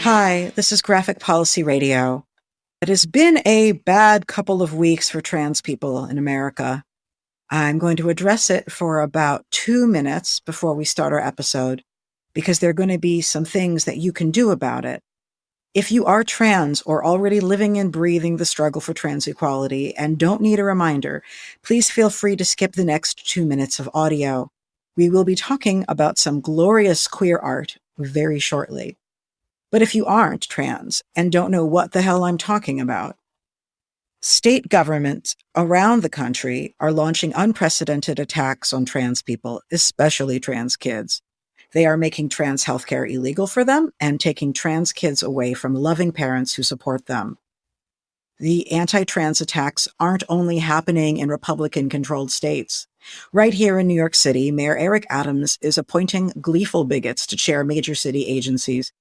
Hi, this is Graphic Policy Radio. It has been a bad couple of weeks for trans people in America. I'm going to address it for about 2 minutes before we start our episode, because there are going to be some things that you can do about it. If you are trans or already living and breathing the struggle for trans equality and don't need a reminder, please feel free to skip the next 2 minutes of audio. We will be talking about some glorious queer art very shortly. But if you aren't trans and don't know what the hell I'm talking about, state governments around the country are launching unprecedented attacks on trans people, especially trans kids. They are making trans healthcare illegal for them and taking trans kids away from loving parents who support them. The anti-trans attacks aren't only happening in Republican-controlled states. Right here in New York City, Mayor Eric Adams is appointing gleeful bigots to chair major city agencies.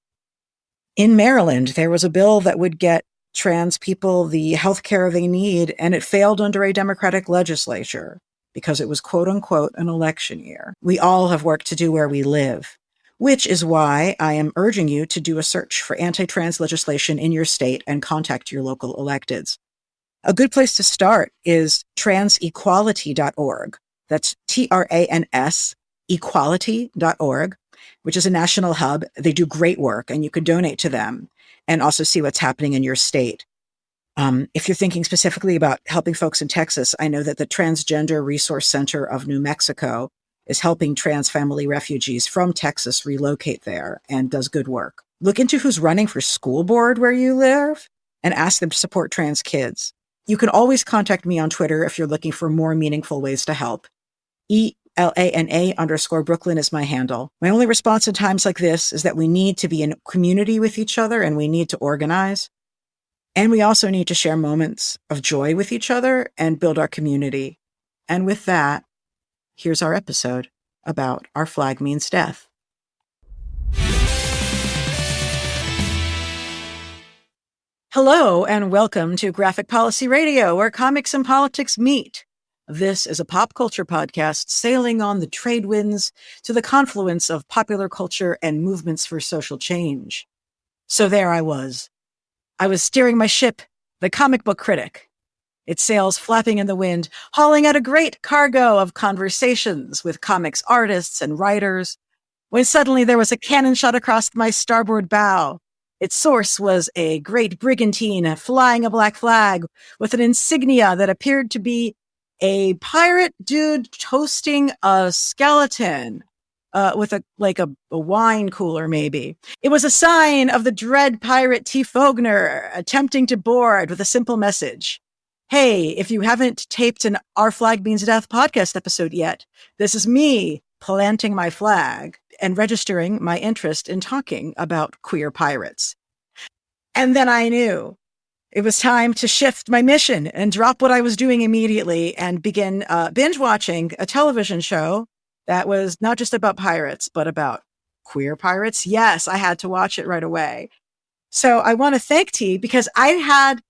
In Maryland, there was a bill that would get trans people the health care they need, and it failed under a Democratic legislature because it was quote unquote an election year. We all have work to do where we live, which is why I am urging you to do a search for anti-trans legislation in your state and contact your local electeds. A good place to start is transequality.org. That's TRANS, equality.org, which is a national hub. They do great work, and you could donate to them and also see what's happening in your state. If you're thinking specifically about helping folks in Texas, I know that the Transgender Resource Center of New Mexico is helping trans family refugees from Texas relocate there and does good work. Look into who's running for school board where you live and ask them to support trans kids. You can always contact me on Twitter if you're looking for more meaningful ways to help. ELANA_Brooklyn is my handle. My only response in times like this is that we need to be in community with each other and we need to organize. And we also need to share moments of joy with each other and build our community. And with that, here's our episode about Our Flag Means Death. Hello, and welcome to Graphic Policy Radio, where comics and politics meet. This is a pop culture podcast sailing on the trade winds to the confluence of popular culture and movements for social change. So there I was. I was steering my ship, the comic book critic. Its sails flapping in the wind, hauling out a great cargo of conversations with comics artists and writers, when suddenly there was a cannon shot across my starboard bow. Its source was a great brigantine flying a black flag with an insignia that appeared to be a pirate dude toasting a skeleton with a wine cooler, maybe. It was a sign of the dread pirate Fougner attempting to board with a simple message. Hey, if you haven't taped an Our Flag Means Death podcast episode yet, this is me planting my flag and registering my interest in talking about queer pirates. And then I knew. It was time to shift my mission and drop what I was doing immediately and begin binge watching a television show that was not just about pirates, but about queer pirates. Yes, I had to watch it right away. So I want to thank T, because I'd had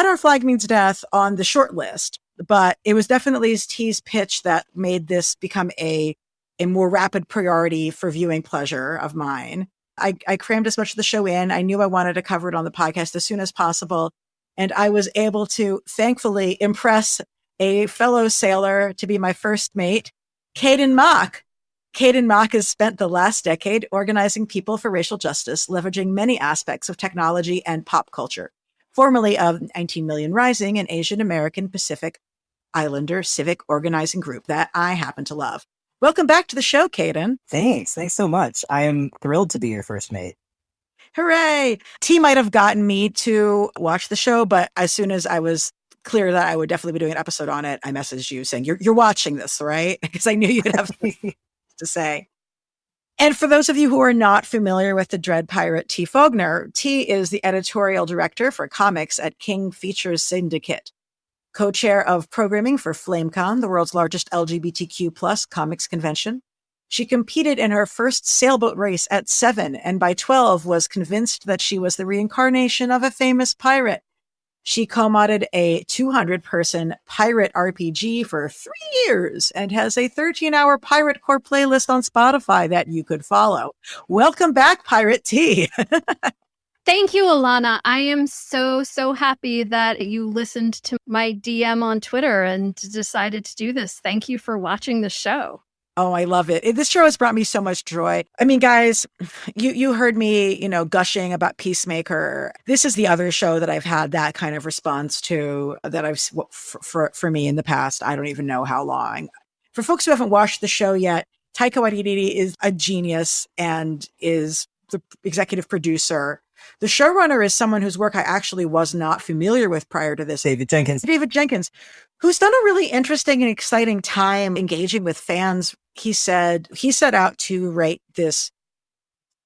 Our Flag Means Death on the short list, but it was definitely T's pitch that made this become a more rapid priority for viewing pleasure of mine. I crammed as much of the show in. I knew I wanted to cover it on the podcast as soon as possible. And I was able to, thankfully, impress a fellow sailor to be my first mate, Cayden Mak. Cayden Mak has spent the last decade organizing people for racial justice, leveraging many aspects of technology and pop culture, formerly of 19 Million Rising, an Asian American Pacific Islander civic organizing group that I happen to love. Welcome back to the show, Cayden. Thanks so much. I am thrilled to be your first mate. Hooray! T might have gotten me to watch the show, but as soon as I was clear that I would definitely be doing an episode on it, I messaged you saying, you're watching this, right? Because I knew you'd have to say. And for those of you who are not familiar with the dread pirate T. Fougner, T is the editorial director for comics at King Features Syndicate, co-chair of programming for FlameCon, the world's largest LGBTQ plus comics convention. She competed in her first sailboat race at 7, and by 12 was convinced that she was the reincarnation of a famous pirate. She co-modded a 200-person pirate RPG for 3 years and has a 13-hour Pirate Core playlist on Spotify that you could follow. Welcome back, Pirate T. Thank you, Alana. I am so happy that you listened to my DM on Twitter and decided to do this. Thank you for watching the show. Oh, I love it. This show has brought me so much joy. I mean, guys, you heard me, gushing about Peacemaker. This is the other show that I've had that kind of response to that for me in the past. I don't even know how long. For folks who haven't watched the show yet, Taika Waititi is a genius and is the executive producer. The showrunner is someone whose work I actually was not familiar with prior to this. David Jenkins, who's done a really interesting and exciting time engaging with fans. He said he set out to write this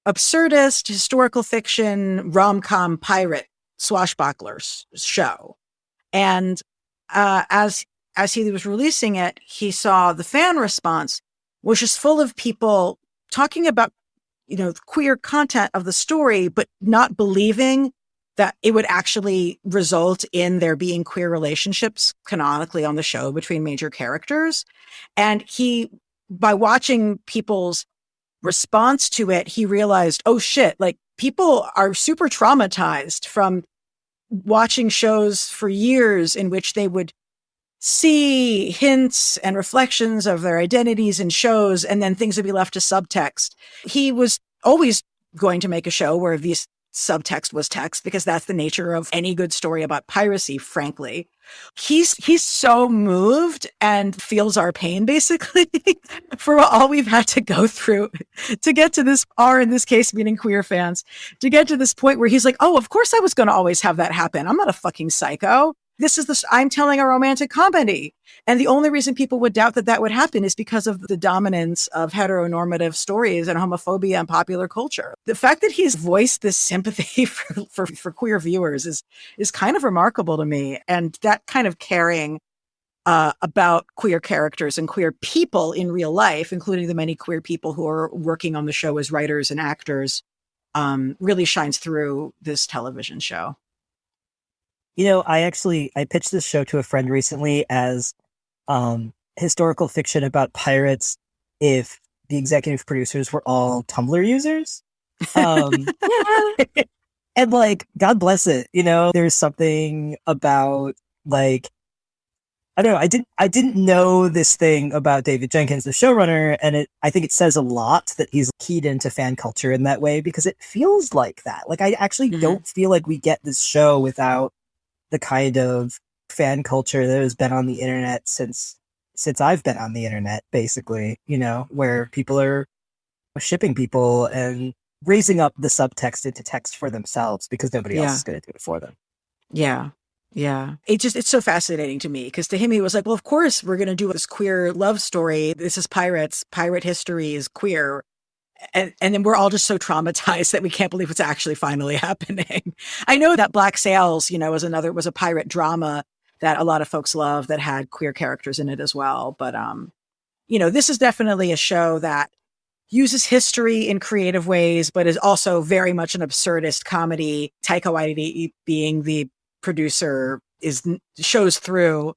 absurdist historical fiction rom-com pirate swashbucklers show. And as he was releasing it, he saw the fan response was just full of people talking about queer content of the story, but not believing that it would actually result in there being queer relationships canonically on the show between major characters. And by watching people's response to it, he realized, oh shit, like people are super traumatized from watching shows for years in which they would see hints and reflections of their identities in shows, and then things would be left to subtext. He was always going to make a show where these subtext was text, because that's the nature of any good story about piracy, frankly. He's so moved and feels our pain, basically, for all we've had to go through to get to this, in this case, meaning queer fans, to get to this point where he's like, oh, of course I was going to always have that happen. I'm not a fucking psycho. I'm telling a romantic comedy. And the only reason people would doubt that would happen is because of the dominance of heteronormative stories and homophobia in popular culture. The fact that he's voiced this sympathy for queer viewers is kind of remarkable to me. And that kind of caring about queer characters and queer people in real life, including the many queer people who are working on the show as writers and actors, really shines through this television show. I pitched this show to a friend recently as historical fiction about pirates if the executive producers were all Tumblr users. And God bless it. There's something about I don't know. I didn't know this thing about David Jenkins, the showrunner, and I think it says a lot that he's keyed into fan culture in that way, because it feels like that. I actually don't feel like we get this show without the kind of fan culture that has been on the internet since I've been on the internet, basically, where people are shipping people and raising up the subtext into text for themselves because nobody else is going to do it for them. Yeah. Yeah. It's so fascinating to me, because to him, he was like, well, of course, we're going to do this queer love story. This is pirates. Pirate history is queer. And then we're all just so traumatized that we can't believe it's actually finally happening. I know that Black Sails, was a pirate drama that a lot of folks love that had queer characters in it as well. But, this is definitely a show that uses history in creative ways, but is also very much an absurdist comedy. Taika Waititi being the producer shows through.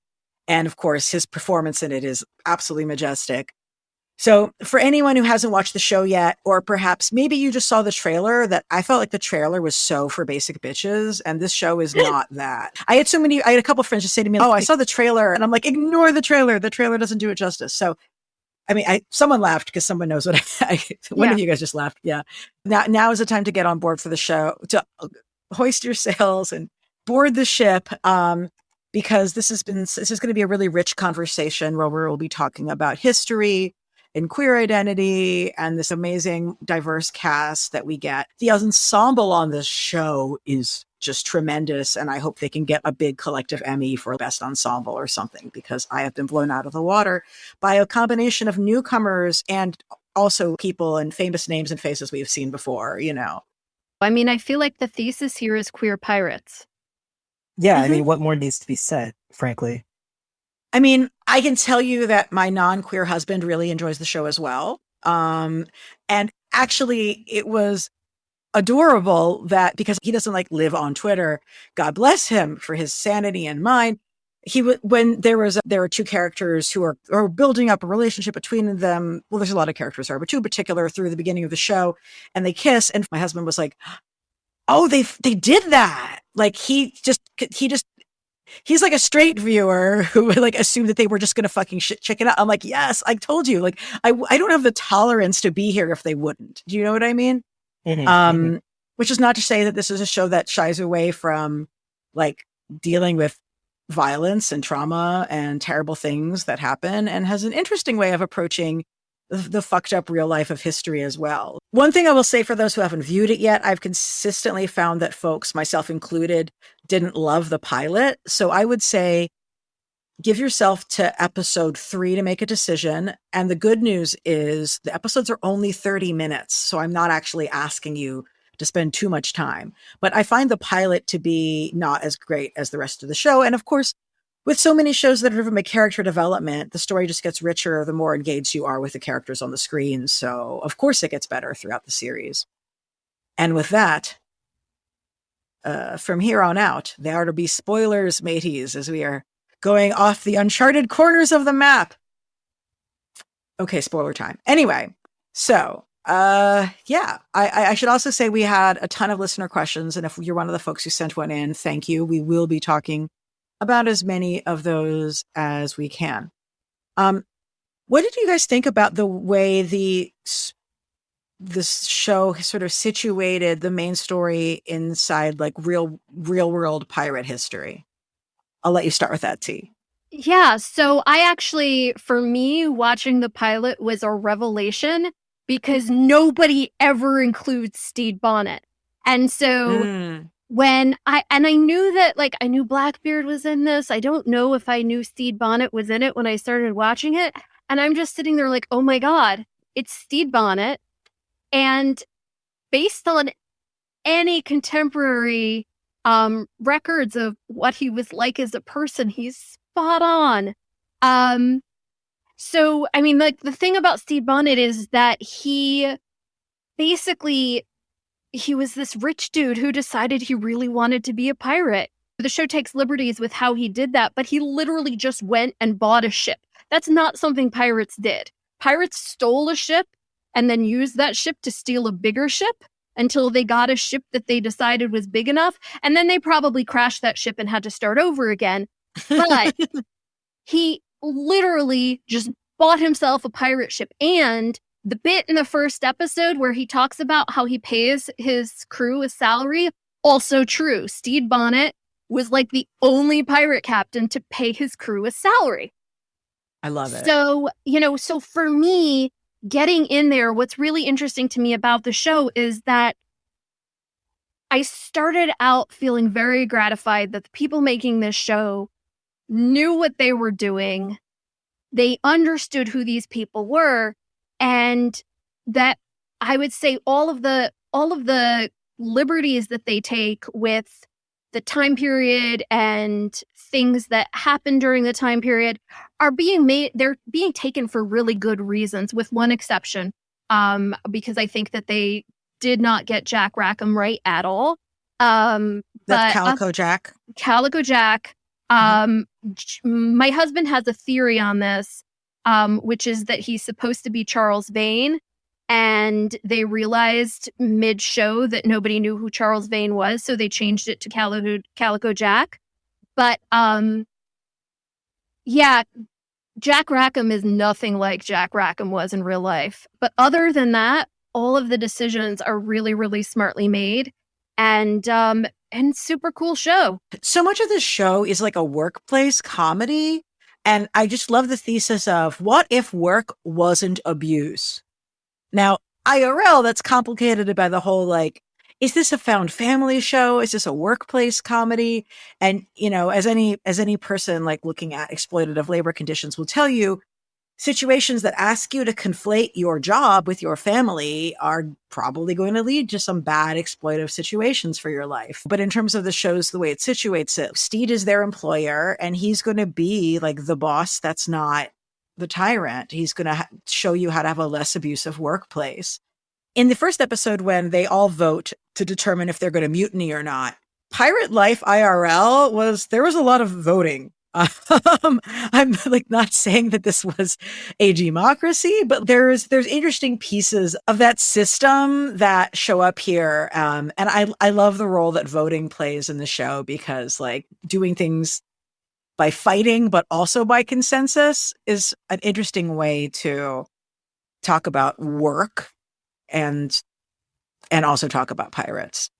And of course, his performance in it is absolutely majestic. So for anyone who hasn't watched the show yet, or perhaps maybe you just saw the trailer, that I felt like the trailer was so for basic bitches, and this show is not that. I had a couple of friends just say to me, oh, I saw the trailer, and I'm like, ignore the trailer. The trailer doesn't do it justice. So, I mean, someone laughed because someone knows what one of you guys just laughed. Yeah. Now is the time to get on board for the show, to hoist your sails and board the ship. Because this is going to be a really rich conversation where we'll be talking about history and queer identity and this amazing diverse cast that we get. The ensemble on this show is just tremendous, and I hope they can get a big collective Emmy for best ensemble or something, because I have been blown out of the water by a combination of newcomers and also people and famous names and faces we've seen before, I mean, I feel like the thesis here is queer pirates. Yeah, I mean, what more needs to be said, frankly? I mean, I can tell you that my non-queer husband really enjoys the show as well. And actually, it was adorable that, because he doesn't live on Twitter, God bless him for his sanity and mine. When there are two characters who are building up a relationship between them. Well, there's a lot of characters there, but two in particular through the beginning of the show, and they kiss. And my husband was like, Oh, they did that. Like he's like a straight viewer who would like assume that they were just going to fucking check it out. I'm like, yes, I told you. Like, I don't have the tolerance to be here if they wouldn't. Do you know what I mean? Which is not to say that this is a show that shies away from like dealing with violence and trauma and terrible things that happen, and has an interesting way of approaching the fucked up real life of history as well. One thing I will say for those who haven't viewed it yet, I've consistently found that folks, myself included, didn't love the pilot. So I would say give yourself to episode 3 to make a decision. And the good news is the episodes are only 30 minutes. So I'm not actually asking you to spend too much time. But I find the pilot to be not as great as the rest of the show. And of course, with so many shows that are driven by character development, the story just gets richer the more engaged you are with the characters on the screen. So of course it gets better throughout the series. And with that, from here on out, there are to be spoilers, mateys, as we are going off the uncharted corners of the map. Okay, spoiler time. Anyway, so yeah, I should also say we had a ton of listener questions, and if you're one of the folks who sent one in, thank you. We will be talking about as many of those as we can. What did you guys think about the way this show sort of situated the main story inside like real world pirate history? I'll let you start with that, T. Yeah, so I actually, for me, watching the pilot was a revelation because nobody ever includes Stede Bonnet. And so when I knew that, like, I knew Blackbeard was in this. I don't know if I knew Stede Bonnet was in it when I started watching it. And I'm just sitting there like, oh my God, it's Stede Bonnet. And based on any contemporary records of what he was like as a person, he's spot on. So, I mean, like, the thing about Stede Bonnet is that he was this rich dude who decided he really wanted to be a pirate. The show takes liberties with how he did that, but he literally just went and bought a ship. That's not something pirates did. Pirates stole a ship and then used that ship to steal a bigger ship until they got a ship that they decided was big enough. And then they probably crashed that ship and had to start over again. But he literally just bought himself a pirate ship. And the bit in the first episode where he talks about how he pays his crew a salary, also true. Stede Bonnet was like the only pirate captain to pay his crew a salary. I love it. So, so for me, getting in there, what's really interesting to me about the show is that I started out feeling very gratified that the people making this show knew what they were doing. They understood who these people were, and that I would say all of the liberties that they take with the time period and things that happened during the time period are they're being taken for really good reasons, with one exception, because I think that they did not get Jack Rackham right at all. That's Calico Jack. Calico Jack. My husband has a theory on this, which is that he's supposed to be Charles Vane, and they realized mid-show that nobody knew who Charles Vane was, so they changed it to Calico Jack. But yeah, Jack Rackham is nothing like Jack Rackham was in real life. But other than that, all of the decisions are really, really smartly made, and super cool show. So much of this show is like a workplace comedy, and I just love the thesis of what if work wasn't abuse? Now, IRL, that's complicated by the whole, like, is this a found family show? Is this a workplace comedy? And, as any person like looking at exploitative labor conditions will tell you, situations that ask you to conflate your job with your family are probably going to lead to some bad exploitive situations for your life. But in terms of the shows, the way it situates it, Stede is their employer, and he's going to be like the boss that's not the tyrant. He's going to show you how to have a less abusive workplace. In the first episode, when they all vote to determine if they're going to mutiny or not, pirate life IRL there was a lot of voting. I'm like not saying that this was a democracy, but there's interesting pieces of that system that show up here. And I love the role that voting plays in the show, because like doing things by fighting, but also by consensus is an interesting way to talk about work and also talk about pirates.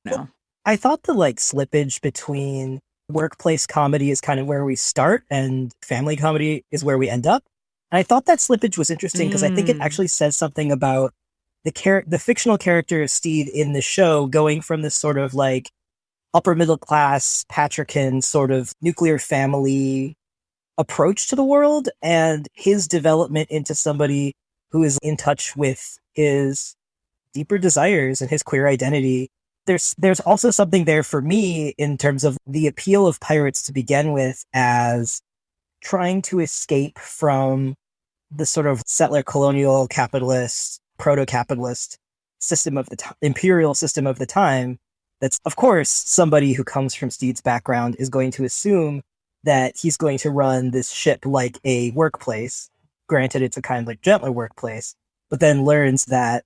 No. I thought the like slippage between workplace comedy is kind of where we start and family comedy is where we end up. And I thought that slippage was interesting because I think it actually says something about the fictional character of Steed in the show going from this sort of like upper middle class patriarchan sort of nuclear family approach to the world, and his development into somebody who is in touch with his deeper desires and his queer identity. There's also something there for me in terms of the appeal of pirates to begin with as trying to escape from the sort of settler colonial capitalist, proto-capitalist system of the imperial system of the time. That's, of course, somebody who comes from Steed's background is going to assume that he's going to run this ship like a workplace. Granted, it's a kind of like gentler workplace, but then learns that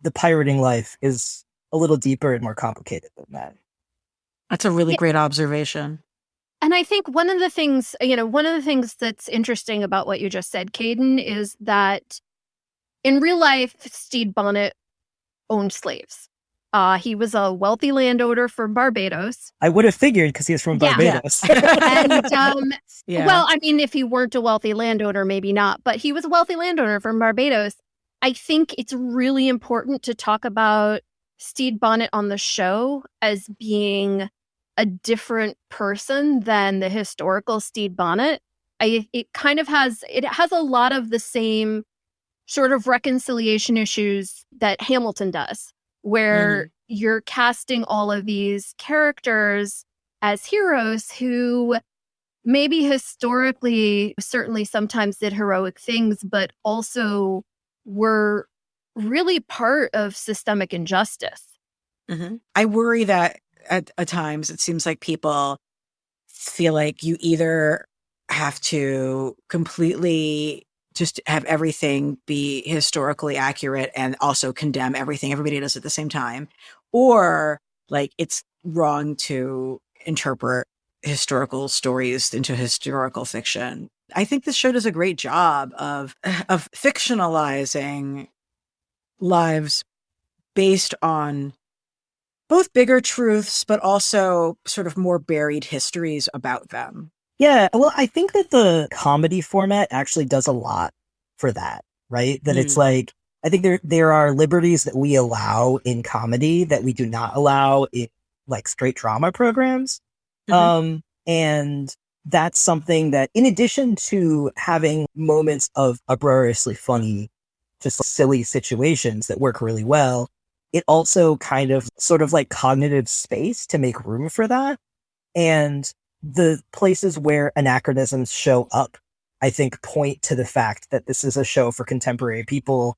the pirating life is a little deeper and more complicated than that. That's a really great observation. And I think one of the things that's interesting about what you just said, Cayden, is that in real life, Stede Bonnet owned slaves. He was a wealthy landowner from Barbados. I would have figured because he was from Barbados. And, well, I mean, if he weren't a wealthy landowner, maybe not, but he was a wealthy landowner from Barbados. I think it's really important to talk about Stede Bonnet on the show as being a different person than the historical Stede Bonnet. It has a lot of the same sort of reconciliation issues that Hamilton does, where you're casting all of these characters as heroes who maybe historically certainly sometimes did heroic things, but also were really part of systemic injustice. I worry that at times it seems like people feel like you either have to completely just have everything be historically accurate and also condemn everything everybody does at the same time, or like it's wrong to interpret historical stories into historical fiction. I think this show does a great job of fictionalizing lives based on both bigger truths, but also sort of more buried histories about them. Yeah, well, I think that the comedy format actually does a lot for that, right? That it's like, I think there are liberties that we allow in comedy that we do not allow in like straight drama programs. And that's something that, in addition to having moments of uproariously funny, just silly situations that work really well, it also kind of sort of like cognitive space to make room for that. And the places where anachronisms show up, I think, point to the fact that this is a show for contemporary people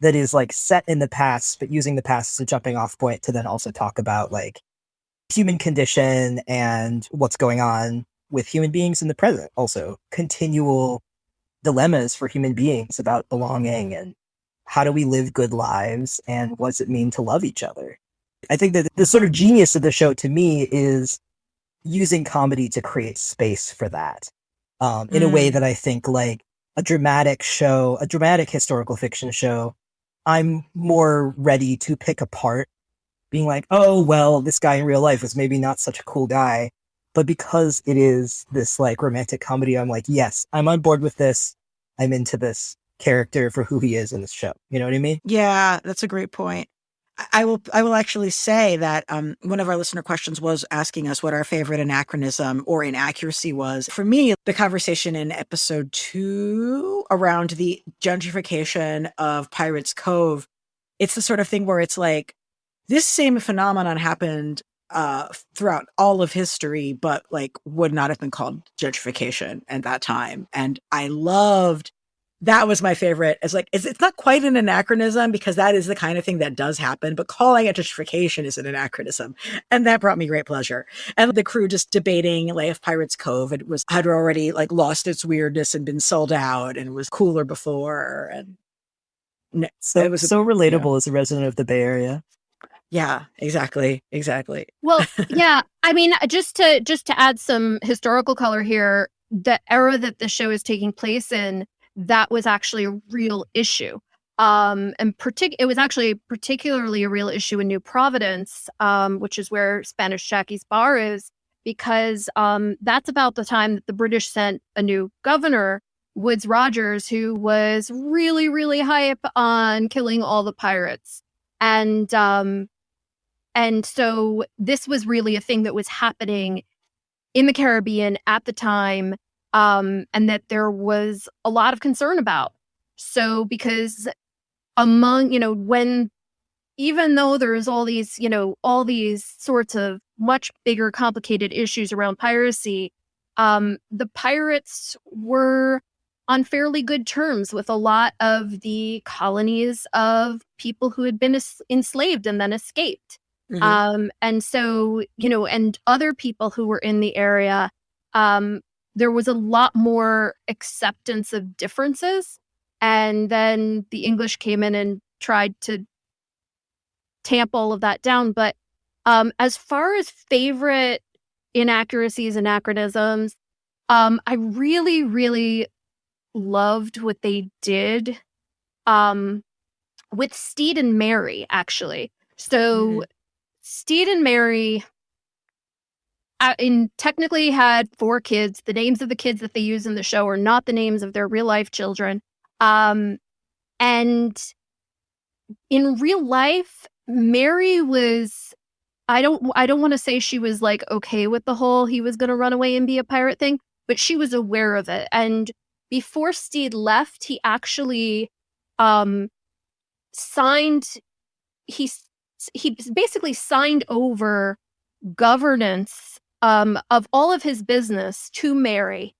that is like set in the past, but using the past as a jumping off point to then also talk about like human condition and what's going on with human beings in the present. Also, continual dilemmas for human beings about belonging and how do we live good lives and what does it mean to love each other. I think that the sort of genius of the show to me is using comedy to create space for that in a way that I think like a dramatic historical fiction show, I'm more ready to pick apart, being like, oh, well, this guy in real life was maybe not such a cool guy. But because it is this like romantic comedy, I'm like, yes, I'm on board with this. I'm into this character for who he is in this show. You know what I mean? Yeah, that's a great point. I will actually say that one of our listener questions was asking us what our favorite anachronism or inaccuracy was. For me, the conversation in episode 2 around the gentrification of Pirates Cove, it's the sort of thing where it's like this same phenomenon happened throughout all of history, but like would not have been called gentrification at that time. And I loved That was my favorite. It's not quite an anachronism because that is the kind of thing that does happen, but calling it gentrification is an anachronism. And that brought me great pleasure. And the crew just debating like if Pirates Cove had already like lost its weirdness and been sold out and was cooler before. And it was so relatable as a resident of the Bay Area. Yeah, exactly. Well, yeah. I mean, just to add some historical color here, the era that the show is taking place in, that was actually a real issue. It was actually particularly a real issue in New Providence, which is where Spanish Jackie's bar is, because that's about the time that the British sent a new governor, Woodes Rogers, who was really, really hype on killing all the pirates. And so this was really a thing that was happening in the Caribbean at the time, and that there was a lot of concern about. So because even though there's all these sorts of much bigger, complicated issues around piracy, the pirates were on fairly good terms with a lot of the colonies of people who had been enslaved and then escaped. Mm-hmm. And so, and other people who were in the area, there was a lot more acceptance of differences. And then the English came in and tried to tamp all of that down. But as far as favorite inaccuracies, anachronisms, I really, really loved what they did with Steed and Mary, actually. So Steed and Mary technically had 4 kids. The names of the kids that they use in the show are not the names of their real life children. And in real life, Mary was, I don't want to say she was like okay with the whole he was going to run away and be a pirate thing, but she was aware of it. And before Steed left, he actually he basically signed over governance of all of his business to Mary,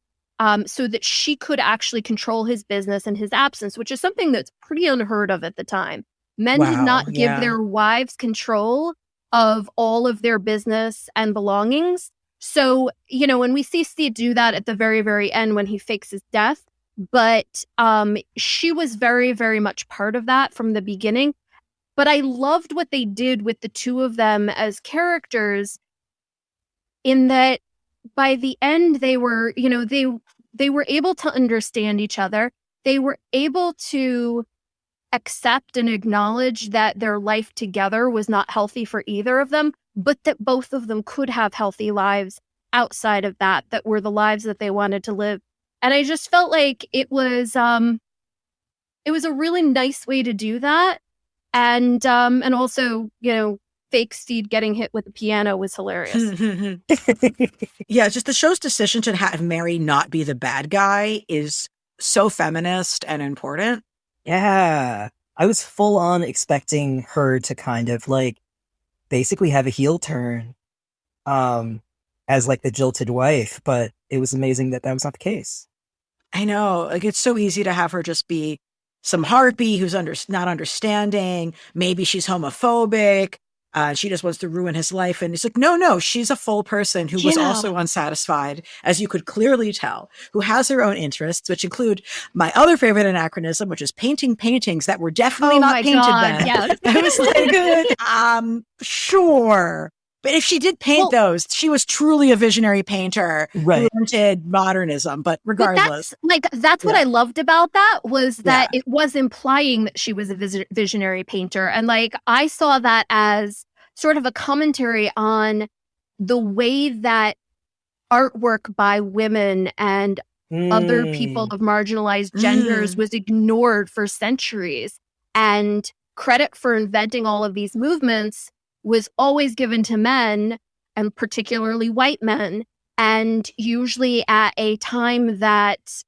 so that she could actually control his business in his absence, which is something that's pretty unheard of at the time. Men did not give their wives control of all of their business and belongings. So, when we see Steed do that at the very, very end when he fakes his death, but she was very, very much part of that from the beginning. But I loved what they did with the two of them as characters, in that by the end they were, they were able to understand each other. They were able to accept and acknowledge that their life together was not healthy for either of them, but that both of them could have healthy lives outside of that were the lives that they wanted to live. And I just felt like it was a really nice way to do that. And also, fake Steed getting hit with the piano was hilarious. Yeah, just the show's decision to have Mary not be the bad guy is so feminist and important. Yeah. I was full on expecting her to kind of like basically have a heel turn as like the jilted wife, but it was amazing that was not the case. I know. Like, it's so easy to have her just be some harpy who's not understanding. Maybe she's homophobic. She just wants to ruin his life. And it's like, no, she's a full person who was also unsatisfied, as you could clearly tell, who has her own interests, which include my other favorite anachronism, which is painting paintings that were definitely not painted then. Yes. I was like, sure. But if she did paint those, she was truly a visionary painter who wanted modernism. But regardless. That's what I loved about that, was that it was implying that she was a visionary painter. And I saw that as sort of a commentary on the way that artwork by women and other people of marginalized genders was ignored for centuries. And credit for inventing all of these movements was always given to men, and particularly white men, and usually at a time that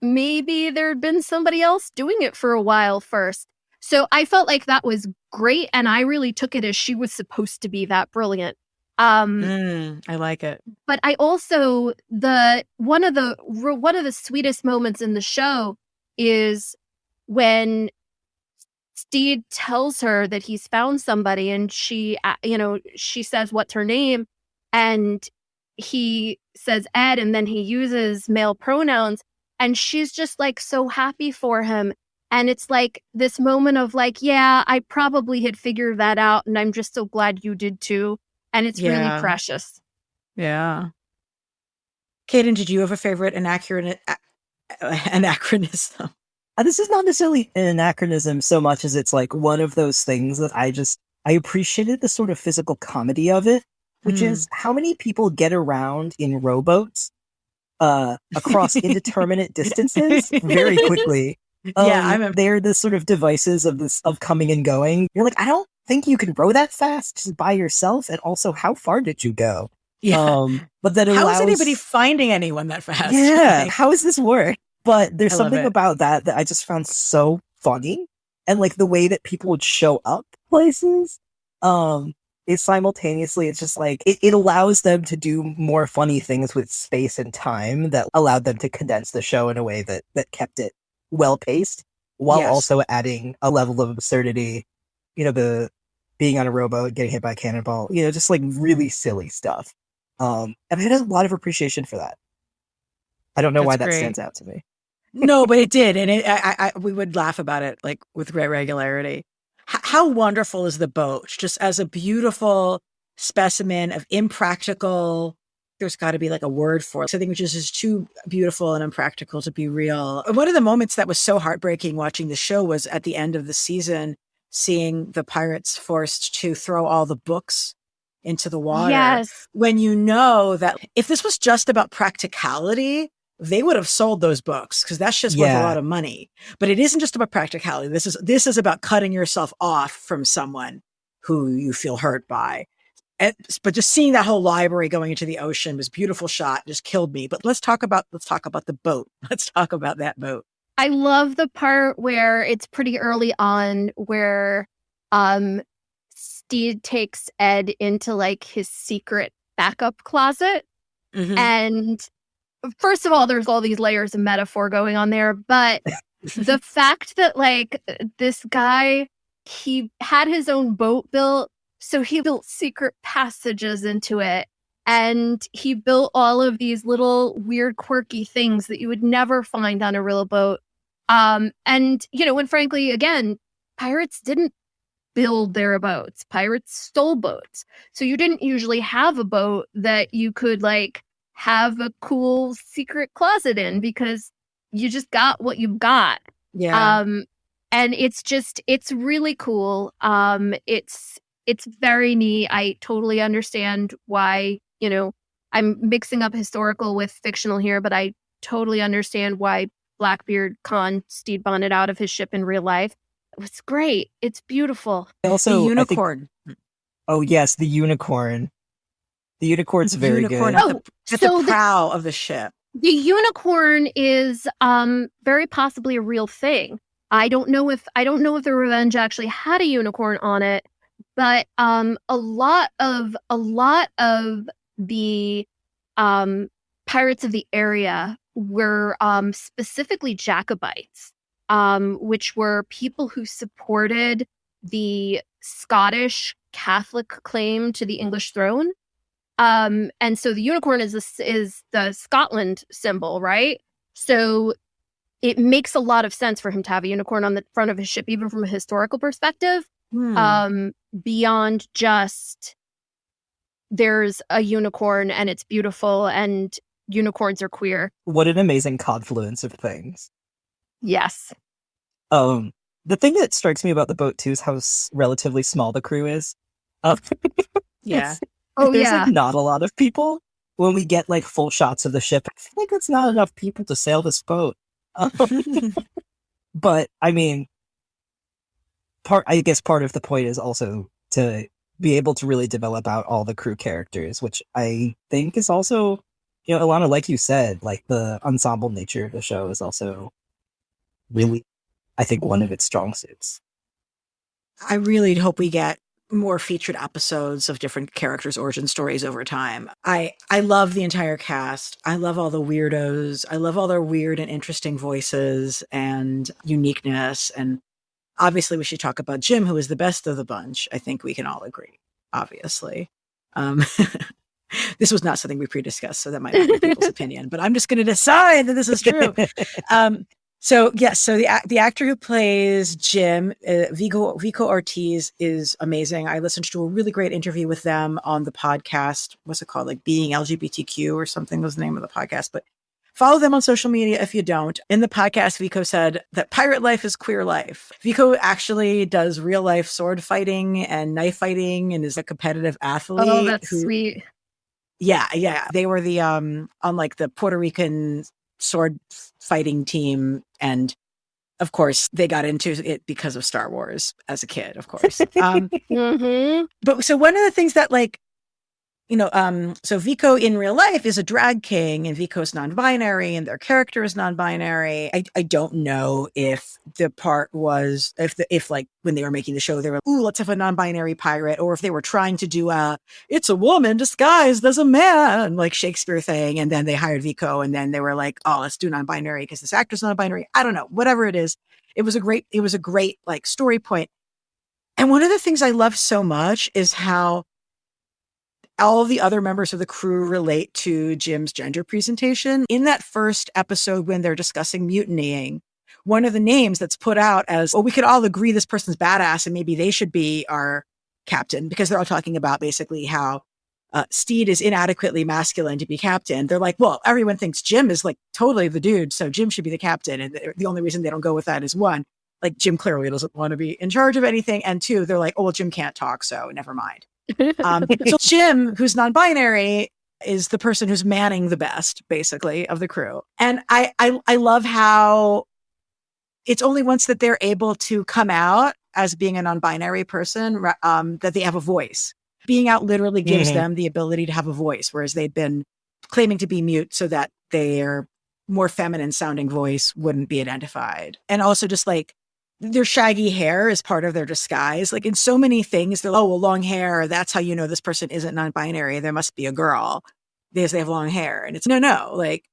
maybe there'd been somebody else doing it for a while first. So I felt like that was great, and I really took it as she was supposed to be that brilliant. I like it. But I also one of the sweetest moments in the show is when Steed tells her that he's found somebody, and she says, what's her name? And he says Ed, and then he uses male pronouns, and she's just like so happy for him. And it's like this moment of like, yeah, I probably had figured that out, and I'm just so glad you did too. And it's really precious. Yeah. Cayden, did you have a favorite anachronism? This is not necessarily an anachronism so much as it's like one of those things that I appreciated the sort of physical comedy of it, which is how many people get around in rowboats across indeterminate distances very quickly. They're the sort of devices of coming and going. You're like, I don't think you can row that fast by yourself. And also, how far did you go? Yeah. But that how is anybody finding anyone that fast? Yeah. How does this work? But there's something about that I just found so funny. And like the way that people would show up places, is simultaneously, it's just like, it allows them to do more funny things with space and time that allowed them to condense the show in a way that kept it well paced while also adding a level of absurdity, the being on a rowboat, getting hit by a cannonball, just like really silly stuff. And I had a lot of appreciation for that. I don't know why that stands out to me. No, but it did. And we would laugh about it like with great regularity. How wonderful is the boat? Just as a beautiful specimen of impractical, there's got to be like a word for it. Something which is just too beautiful and impractical to be real. One of the moments that was so heartbreaking watching the show was at the end of the season, seeing the pirates forced to throw all the books into the water. Yes. When you know that if this was just about practicality, they would have sold those books because that's just worth a lot of money. But it isn't just about practicality. This is about cutting yourself off from someone who you feel hurt by. But just seeing that whole library going into the ocean was a beautiful shot, just killed me. But let's talk about the boat. Let's talk about that boat. I love the part where it's pretty early on where Steed takes Ed into like his secret backup closet. Mm-hmm. And first of all, there's all these layers of metaphor going on there. But the fact that like this guy, he had his own boat built. So he built secret passages into it. And he built all of these little weird, quirky things that you would never find on a real boat. And, when frankly, again, pirates didn't build their boats. Pirates stole boats. So you didn't usually have a boat that you could like have a cool secret closet in because you just got what you got. Yeah. And it's really cool. It's very neat. I totally understand why, I'm mixing up historical with fictional here, but I totally understand why Blackbeard conned Steed Bonnet out of his ship in real life. It's great. It's beautiful. Also, the unicorn. Oh, yes, the unicorn. The unicorn's very good. At the prow of the ship. The unicorn is very possibly a real thing. I don't know if the Revenge actually had a unicorn on it, but a lot of the pirates of the area were specifically Jacobites, which were people who supported the Scottish Catholic claim to the English throne. And so the unicorn is the Scotland symbol, right? So it makes a lot of sense for him to have a unicorn on the front of his ship, even from a historical perspective. Beyond just there's a unicorn and it's beautiful and unicorns are queer. What an amazing confluence of things. Yes. The thing that strikes me about the boat too is how relatively small the crew is. Yeah. There's like not a lot of people. When we get like full shots of the ship, I feel like that's not enough people to sail this boat. But I mean, I guess part of the point is also to be able to really develop out all the crew characters, which I think is also, Ilana, like you said, like the ensemble nature of the show is also really, I think, one of its strong suits. I really hope we get more featured episodes of different characters' origin stories over time. I love the entire cast. I love all the weirdos. I love all their weird and interesting voices and uniqueness. And obviously we should talk about Jim, who is the best of the bunch. I think we can all agree, obviously. This was not something we pre-discussed, so that might not be people's opinion, but I'm just going to decide that this is true. So the actor who plays Jim, Vico Ortiz, is amazing. I listened to a really great interview with them on the podcast. What's it called? Like Being LGBTQ or something was the name of the podcast, but follow them on social media if you don't. In the podcast, Vico said that pirate life is queer life. Vico actually does real life sword fighting and knife fighting and is a competitive athlete. Oh, that's sweet. Yeah. They were the on like the Puerto Rican sword fighting team, and of course they got into it because of Star Wars as a kid, of course. But so one of the things that so Vico in real life is a drag king, and Vico's non-binary, and their character is non-binary. I don't know if the part was, if like when they were making the show, they were like, ooh, let's have a non-binary pirate, or if they were trying to do it's a woman disguised as a man, like Shakespeare thing, and then they hired Vico, and then they were like, oh, let's do non-binary because this actor's non-binary. I don't know, whatever it is. It was a great like story point. And one of the things I love so much is how all of the other members of the crew relate to Jim's gender presentation. In that first episode, when they're discussing mutinying, one of the names that's put out as, we could all agree this person's badass and maybe they should be our captain, because they're all talking about basically how Steed is inadequately masculine to be captain. They're like, well, everyone thinks Jim is like totally the dude, so Jim should be the captain. And the only reason they don't go with that is one, like Jim clearly doesn't want to be in charge of anything. And two, they're like, oh, well, Jim can't talk, so never mind. So Jim, who's non-binary, is the person who's manning the best, basically, of the crew. And I love how it's only once that they're able to come out as being a non-binary person that they have a voice. Being out literally gives them the ability to have a voice, whereas they'd been claiming to be mute so that their more feminine sounding voice wouldn't be identified. And also just like their shaggy hair is part of their disguise. Like in so many things, they're like, oh, well, long hair, that's how you know this person isn't non-binary. There must be a girl because they have long hair. And it's no, like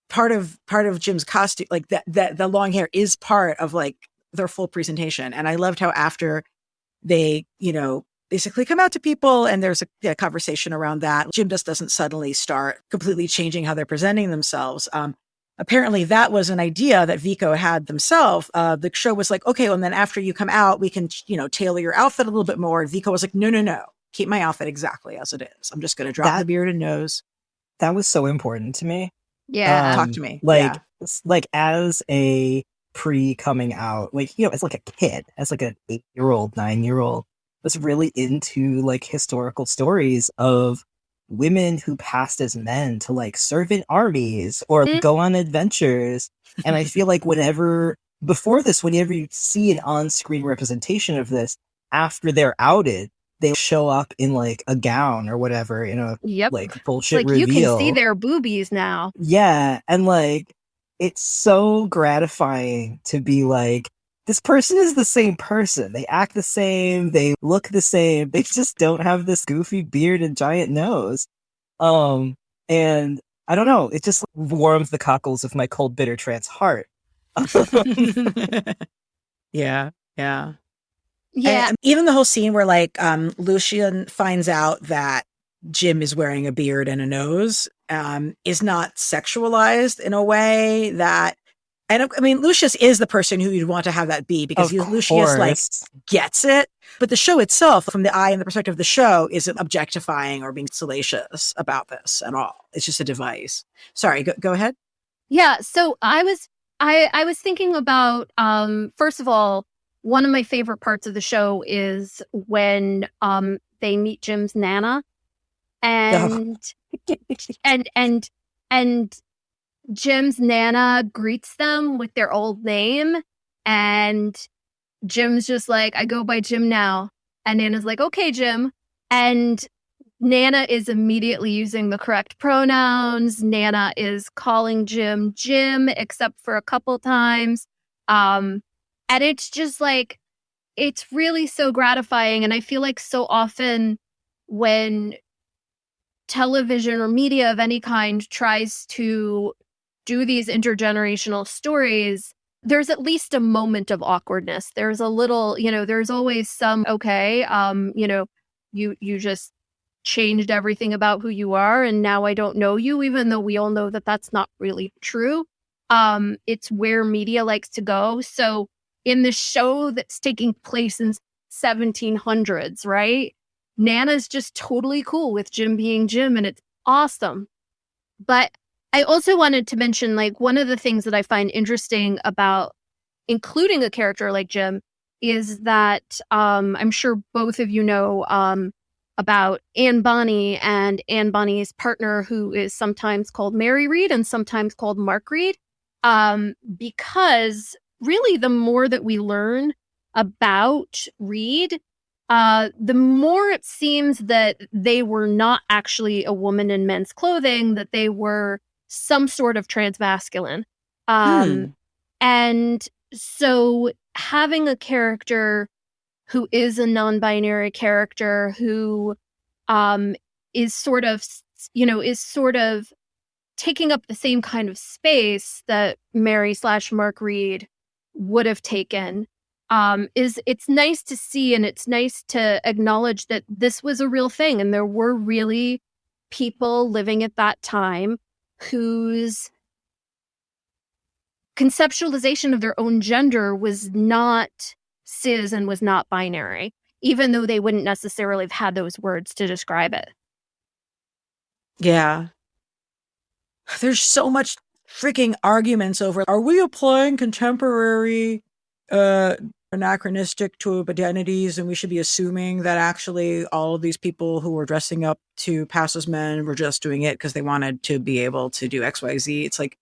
part of Jim's costume, like that the long hair is part of like their full presentation. And I loved how after they, basically come out to people and there's a conversation around that, Jim just doesn't suddenly start completely changing how they're presenting themselves. Apparently that was an idea that Vico had themselves. The show was like, okay, well, and then after you come out, we can, tailor your outfit a little bit more. And Vico was like, no, keep my outfit exactly as it is. I'm just going to drop the beard and nose. That was so important to me. Yeah. Talk to me. Like as a pre-coming out, as like a kid, as like an 8-year-old, 9-year-old, was really into like historical stories of women who passed as men to like serve in armies or go on adventures. And I feel like whenever you see an on-screen representation of this, after they're outed, they show up in like a gown or whatever, like bullshit reveal. You can see their boobies now. Yeah. And like, it's so gratifying to be like, this person is the same person. They act the same. They look the same. They just don't have this goofy beard and giant nose. And I don't know. It just warms the cockles of my cold, bitter trans heart. Yeah. Yeah. And even the whole scene where like Lucian finds out that Jim is wearing a beard and a nose is not sexualized in a way that, and I mean, Lucius is the person who you'd want to have that be because Lucius like gets it. But the show itself, from the eye and the perspective of the show, isn't objectifying or being salacious about this at all. It's just a device. Sorry, go ahead. Yeah. So I was thinking about, first of all, one of my favorite parts of the show is when they meet Jim's Nana and Jim's Nana greets them with their old name, and Jim's just like, I go by Jim now. And Nana's like, okay, Jim. And Nana is immediately using the correct pronouns. Nana is calling Jim Jim, except for a couple times. And it's just like, it's really so gratifying. And I feel like so often when television or media of any kind tries to do these intergenerational stories, there's at least a moment of awkwardness. There's a little, there's always some, okay, you just changed everything about who you are and now I don't know you, even though we all know that that's not really true. It's where media likes to go. So in the show that's taking place in 1700s, right? Nana's just totally cool with Jim being Jim, and it's awesome. But I also wanted to mention, like, one of the things that I find interesting about including a character like Jim is that I'm sure both of you know about Anne Bonny and Anne Bonny's partner, who is sometimes called Mary Read and sometimes called Mark Read, because really the more that we learn about Read, the more it seems that they were not actually a woman in men's clothing, that they were some sort of transmasculine. And so having a character who is a non-binary character who is sort of taking up the same kind of space that Mary/Mark Read would have taken, it's nice to see, and it's nice to acknowledge that this was a real thing, and there were really people living at that time whose conceptualization of their own gender was not cis and was not binary, even though they wouldn't necessarily have had those words to describe it. Yeah. There's so much freaking arguments over, are we applying contemporary anachronistic to identities, and we should be assuming that actually all of these people who were dressing up to pass as men were just doing it because they wanted to be able to do XYZ. It's like,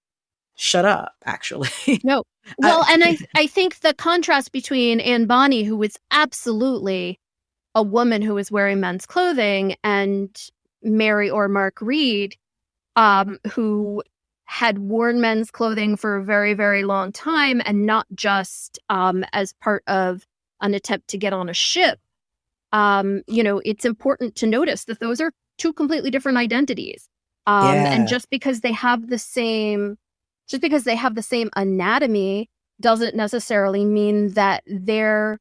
shut up, actually. No. Well, and I think the contrast between Anne Bonny, who was absolutely a woman who was wearing men's clothing, and Mary or Mark Read, who had worn men's clothing for a very, very long time, and not just as part of an attempt to get on a ship. It's important to notice that those are two completely different identities. And just because they have the same anatomy doesn't necessarily mean that their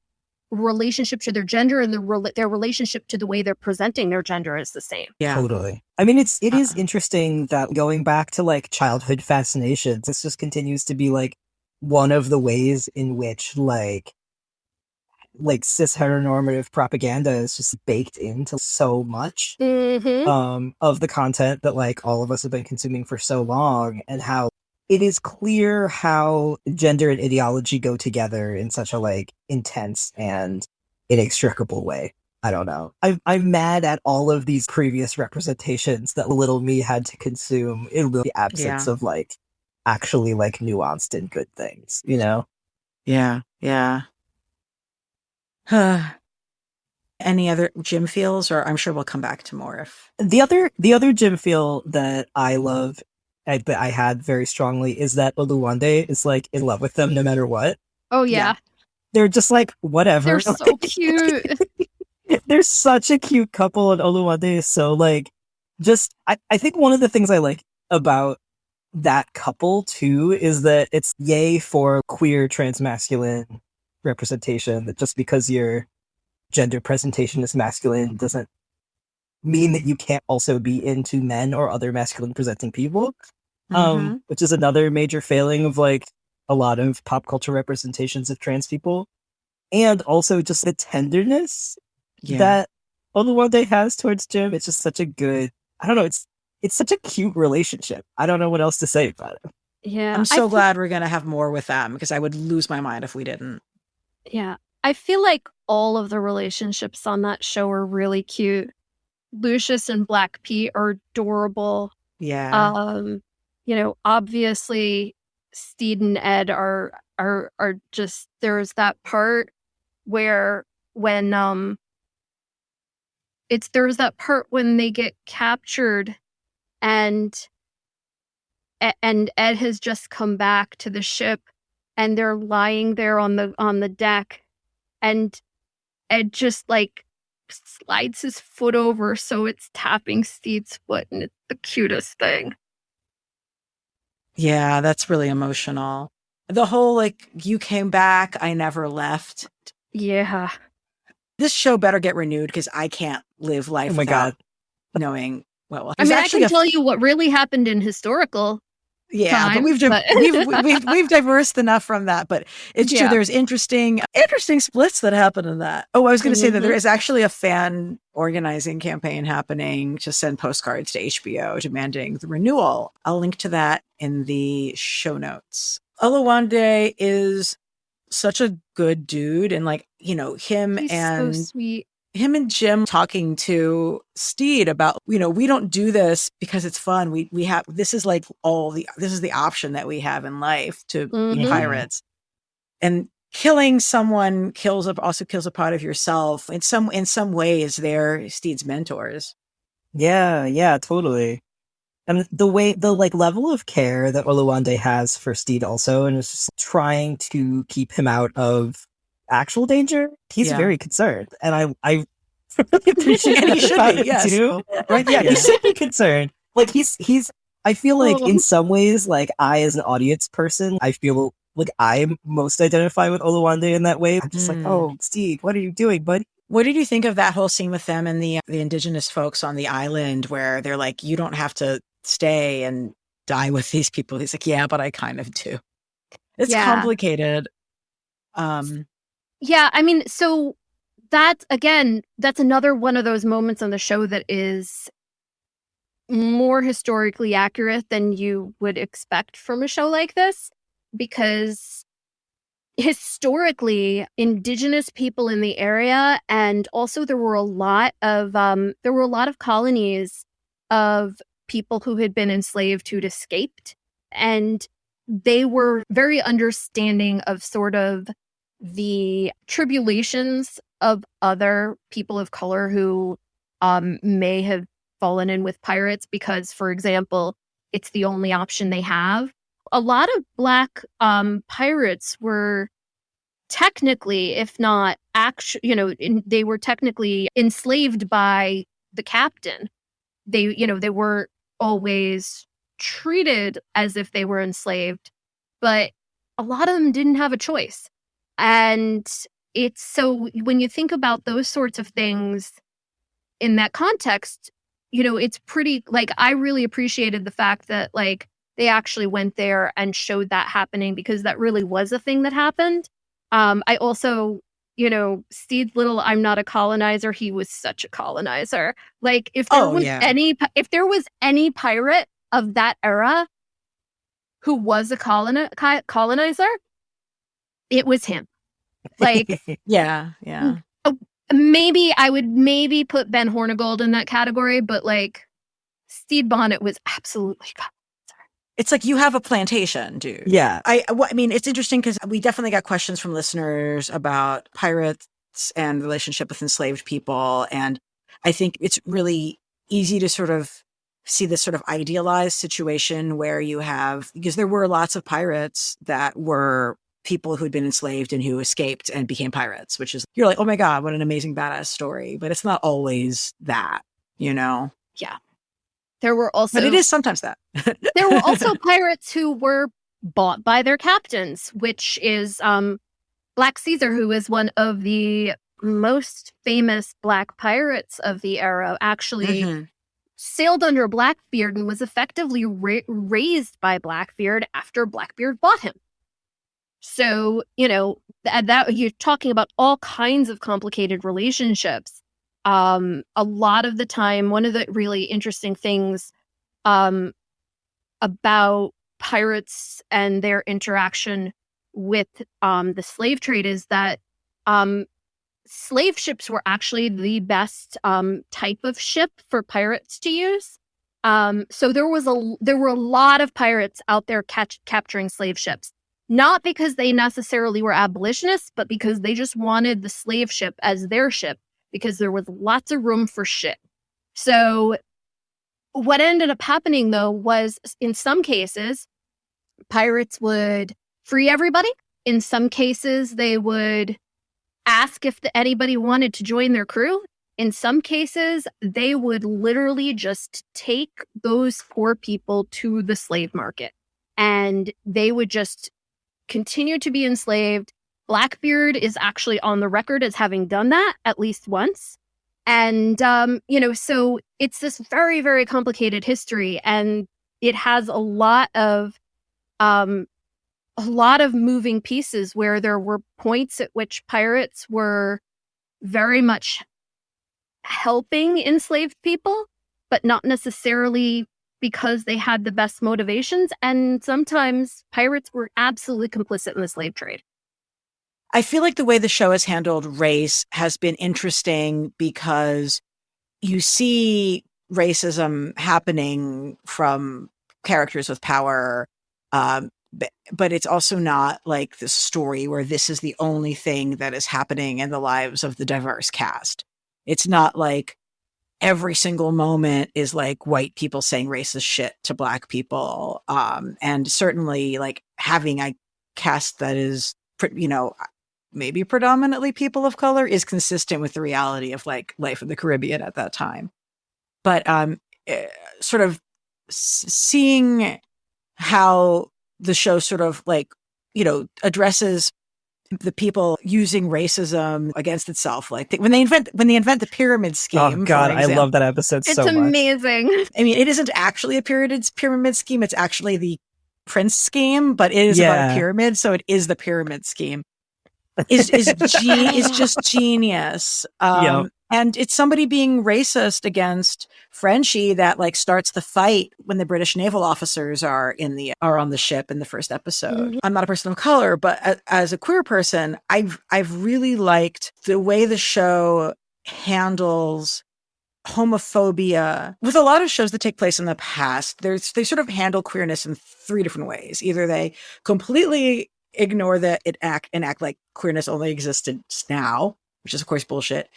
relationship to their gender and their relationship to the way they're presenting their gender is the same. Yeah, totally. I mean, it is interesting that going back to like childhood fascinations, this just continues to be like one of the ways in which like cis heteronormative propaganda is just baked into so much of the content that like all of us have been consuming for so long, and how it is clear how gender and ideology go together in such a like intense and inextricable way. I don't know. I'm mad at all of these previous representations that little me had to consume in the absence of like actually like nuanced and good things, you know? Yeah. Any other Jim feels, or I'm sure we'll come back to more if the other Jim feel that I love, but I had very strongly, is that Oluwande is like in love with them no matter what. Oh yeah. They're just like whatever. They're so cute. They're such a cute couple, and Oluwande is so like just I think one of the things I like about that couple too is that it's yay for queer transmasculine representation, that just because your gender presentation is masculine doesn't mean that you can't also be into men or other masculine presenting people. Which is another major failing of like a lot of pop culture representations of trans people. And also just the tenderness that Oluwande has towards Jim. It's just such a good, I don't know, it's such a cute relationship. I don't know what else to say about it. Yeah. I'm so glad we're going to have more with them, because I would lose my mind if we didn't. Yeah. I feel like all of the relationships on that show are really cute. Lucius and Black Pete are adorable. Yeah. Obviously Steed and Ed are just, there's that part where when there's that part when they get captured and Ed has just come back to the ship and they're lying there on the deck and Ed just like slides his foot over so it's tapping Steed's foot, and it's the cutest thing. Yeah, that's really emotional. The whole, like, you came back, I never left. Yeah. This show better get renewed because I can't live life Oh my without God. knowing. Well, I mean, I can tell you what really happened in historical yeah, time, but we've diversed enough from that. But it's true. Yeah. There's interesting splits that happen in that. Oh, I was going to say that there Mhm. is actually a fan organizing campaign happening to send postcards to HBO demanding the renewal. I'll link to that in the show notes. Oluwande is such a good dude, and like, you know, He's so sweet. him and Jim talking to Steed about, you know, we don't do this because it's fun. We have, this is like this is the option that we have in life to be Mhm. pirates. And killing someone also kills a part of yourself. In some ways, they're Steed's mentors. Yeah, totally. And the like level of care that Oluwande has for Steed also, and is just trying to keep him out of actual danger. He's Yeah. very concerned, and I really appreciate And he that should about be, him yes. too. Right? Yeah, he should be concerned. Like he's. I feel like Oh. in some ways, like I as an audience person, I feel like I most identify with Oluwande in that way. I'm just like, oh, Steed, what are you doing, buddy? What did you think of that whole scene with them and the indigenous folks on the island where they're like, you don't have to stay and die with these people? He's like, yeah, but I kind of do. It's complicated. Yeah, I mean, so that's another one of those moments on the show that is more historically accurate than you would expect from a show like this, because historically, indigenous people in the area, and also there were a lot of colonies of people who had been enslaved who'd escaped, and they were very understanding of sort of the tribulations of other people of color who may have fallen in with pirates because, for example, it's the only option they have. A lot of Black pirates were technically, if not actually, they were technically enslaved by the captain. They weren't always treated as if they were enslaved, but a lot of them didn't have a choice. And it's so when you think about those sorts of things in that context, it's pretty, like, I really appreciated the fact that, like, they actually went there and showed that happening, because that really was a thing that happened. I also, Steed's little "I'm not a colonizer," he was such a colonizer. Like, if there was any pirate of that era who was a colonizer, it was him. Like, yeah. Maybe I would put Ben Hornigold in that category, but like Steed Bonnet was absolutely colonizer. It's like, you have a plantation, dude. Yeah. I mean, it's interesting because we definitely got questions from listeners about pirates and the relationship with enslaved people. And I think it's really easy to sort of see this sort of idealized situation where you have, because there were lots of pirates that were people who'd been enslaved and who escaped and became pirates, which is, you're like, oh my God, what an amazing badass story. But it's not always that, Yeah. There were also, but it is sometimes that. There were also pirates who were bought by their captains, which is Black Caesar, who is one of the most famous Black pirates of the era, actually sailed under Blackbeard and was effectively raised by Blackbeard after Blackbeard bought him. So, that you're talking about all kinds of complicated relationships. A lot of the time, one of the really interesting things about pirates and their interaction with the slave trade is that slave ships were actually the best type of ship for pirates to use. So there were a lot of pirates out there capturing slave ships. Not because they necessarily were abolitionists, but because they just wanted the slave ship as their ship, because there was lots of room for shit. So what ended up happening, though, was in some cases, pirates would free everybody. In some cases, they would ask if anybody wanted to join their crew. In some cases, they would literally just take those poor people to the slave market, and they would just continue to be enslaved. Blackbeard is actually on the record as having done that at least once. And, so it's this very, very complicated history, and it has a lot of moving pieces where there were points at which pirates were very much helping enslaved people, but not necessarily because they had the best motivations. And sometimes pirates were absolutely complicit in the slave trade. I feel like the way the show has handled race has been interesting because you see racism happening from characters with power, but it's also not like this story where this is the only thing that is happening in the lives of the diverse cast. It's not like every single moment is like white people saying racist shit to Black people. And certainly like having a cast that is, maybe predominantly people of color is consistent with the reality of like life in the Caribbean at that time. But sort of seeing how the show sort of like, addresses the people using racism against itself. Like when they invent the pyramid scheme. Oh God, I love that episode so much. It's amazing. I mean, it isn't actually a pyramid scheme. It's actually the Prince scheme, but it is about a pyramid. So it is the pyramid scheme. Is just genius. And it's somebody being racist against Frenchie that like starts the fight when the British naval officers are on the ship in the first episode. Mm-hmm. I'm not a person of color, but as a queer person, I've really liked the way the show handles homophobia. With a lot of shows that take place in the past, they sort of handle queerness in three different ways. Either they completely ignore that and act like queerness only existed now, which is of course bullshit.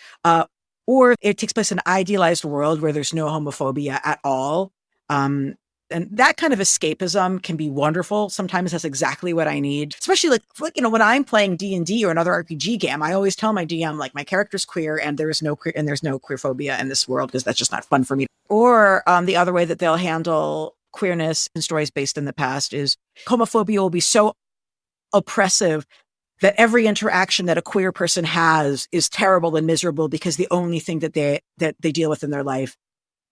Or it takes place in an idealized world where there's no homophobia at all. And that kind of escapism can be wonderful. Sometimes that's exactly what I need. Especially like when I'm playing D&D or another RPG game, I always tell my DM, like, my character's queer and there's no queerphobia in this world because that's just not fun for me. Or the other way that they'll handle queerness in stories based in the past is homophobia will be so oppressive that every interaction that a queer person has is terrible and miserable because the only thing that they deal with in their life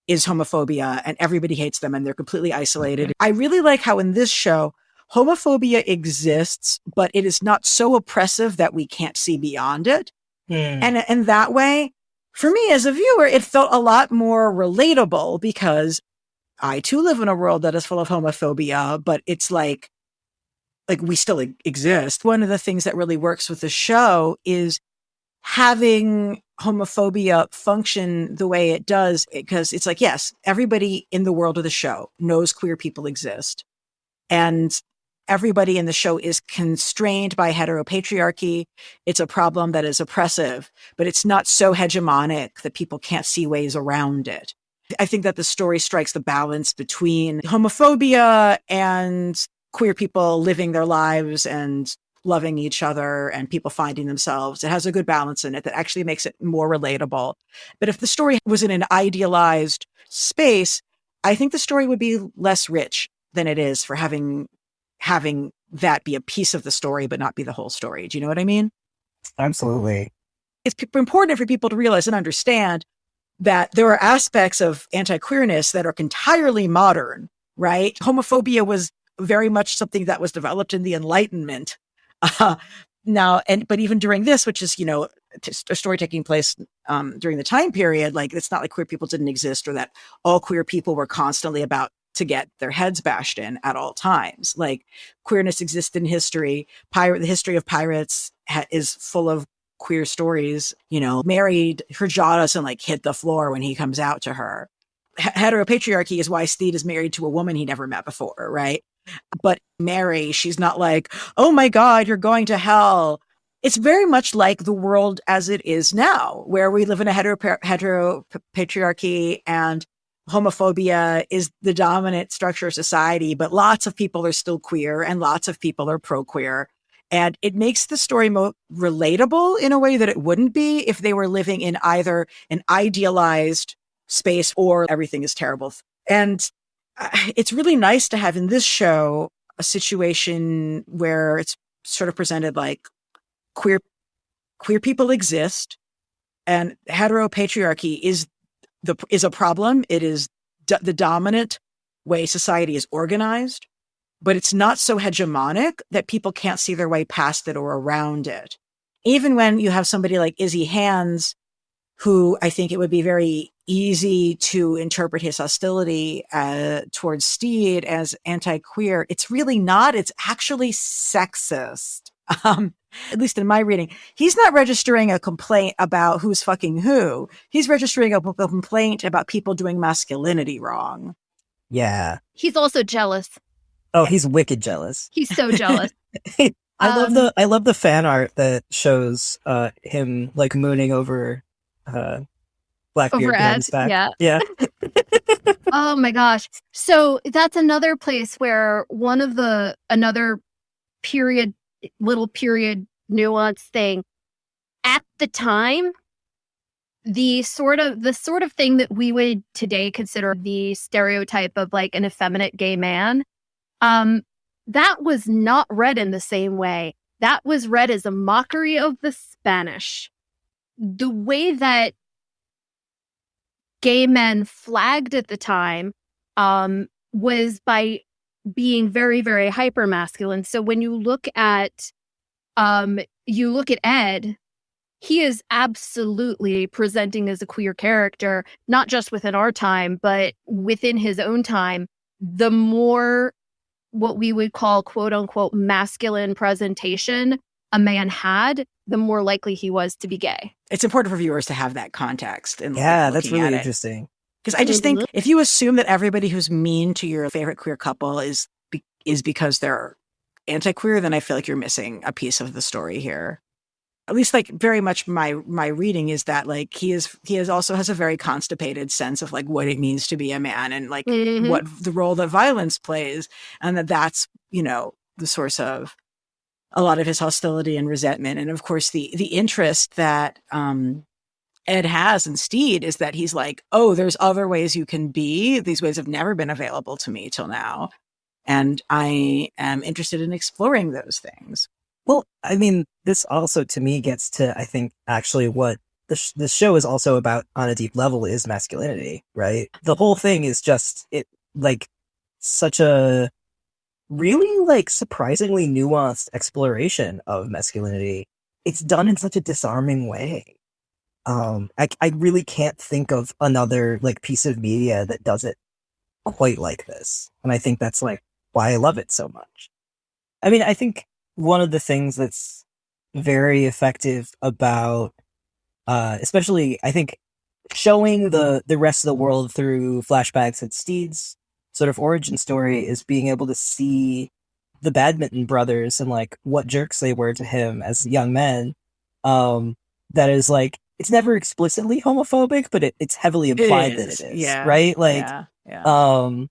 is homophobia, and everybody hates them and they're completely isolated. I really like how in this show, homophobia exists, but it is not so oppressive that we can't see beyond it. And in that way, for me as a viewer, it felt a lot more relatable because I too live in a world that is full of homophobia, but it's like we still exist. One of the things that really works with the show is having homophobia function the way it does, because it's like, yes, everybody in the world of the show knows queer people exist. And everybody in the show is constrained by heteropatriarchy. It's a problem that is oppressive, but it's not so hegemonic that people can't see ways around it. I think that the story strikes the balance between homophobia and queer people living their lives and loving each other and people finding themselves. It has a good balance in it that actually makes it more relatable. But if the story was in an idealized space, I think the story would be less rich than it is for having that be a piece of the story, but not be the whole story. Do you know what I mean? Absolutely. It's important for people to realize and understand that there are aspects of anti-queerness that are entirely modern, right? Homophobia was very much something that was developed in the Enlightenment. But even during this, which is, a story taking place during the time period, like it's not like queer people didn't exist or that all queer people were constantly about to get their heads bashed in at all times. Like queerness exists in history. The history of pirates is full of queer stories. Married, her jaw doesn't like hit the floor when he comes out to her. Heteropatriarchy is why Steed is married to a woman he never met before, right? But Mary, she's not like, oh my God, you're going to hell. It's very much like the world as it is now, where we live in a heteropatriarchy and homophobia is the dominant structure of society, but lots of people are still queer and lots of people are pro-queer. And it makes the story more relatable in a way that it wouldn't be if they were living in either an idealized space or everything is terrible. And it's really nice to have in this show a situation where it's sort of presented like queer people exist and heteropatriarchy is a problem. It is the dominant way society is organized, but it's not so hegemonic that people can't see their way past it or around it. Even when you have somebody like Izzy Hands, who I think it would be very easy to interpret his hostility towards Steed as anti-queer, it's really not. It's actually sexist. At least in my reading, he's not registering a complaint about who's fucking who. He's registering a complaint about people doing masculinity wrong. Yeah. He's also jealous. Oh, he's wicked jealous. He's so jealous. I love the fan art that shows him like mooning over Blackbeard behind his back. Yeah. Oh my gosh. So that's another place where another little period nuance thing. At the time, the sort of thing that we would today consider the stereotype of like an effeminate gay man, that was not read in the same way. That was read as a mockery of the Spanish. The way that gay men flagged at the time was by being very, very hyper masculine. So when you look at Ed, he is absolutely presenting as a queer character, not just within our time, but within his own time. The more what we would call quote unquote masculine presentation a man had, the more likely he was to be gay. It's important for viewers to have that context. And that's really interesting. Because I just think if you assume that everybody who's mean to your favorite queer couple is because they're anti-queer, then I feel like you're missing a piece of the story here. At least like very much my reading is that like he also has a very constipated sense of like what it means to be a man and like what the role that violence plays, and that's, you know, the source of a lot of his hostility and resentment. And of course the interest that Ed has in Steed is that he's like, oh, there's other ways you can be. These ways have never been available to me till now. And I am interested in exploring those things. Well, I mean, this also to me gets to, I think, actually what the show is also about on a deep level is masculinity, right? The whole thing is just such a really like surprisingly nuanced exploration of masculinity. It's done in such a disarming way. I really can't think of another like piece of media that does it quite like this. And I think that's like why I love it so much. I mean, I think one of the things that's very effective about, especially I think showing the rest of the world through flashbacks at Steed's sort of origin story is being able to see the Badminton brothers and like what jerks they were to him as young men. That is like, it's never explicitly homophobic, but it's heavily implied that it is. Yeah. Right? Like, and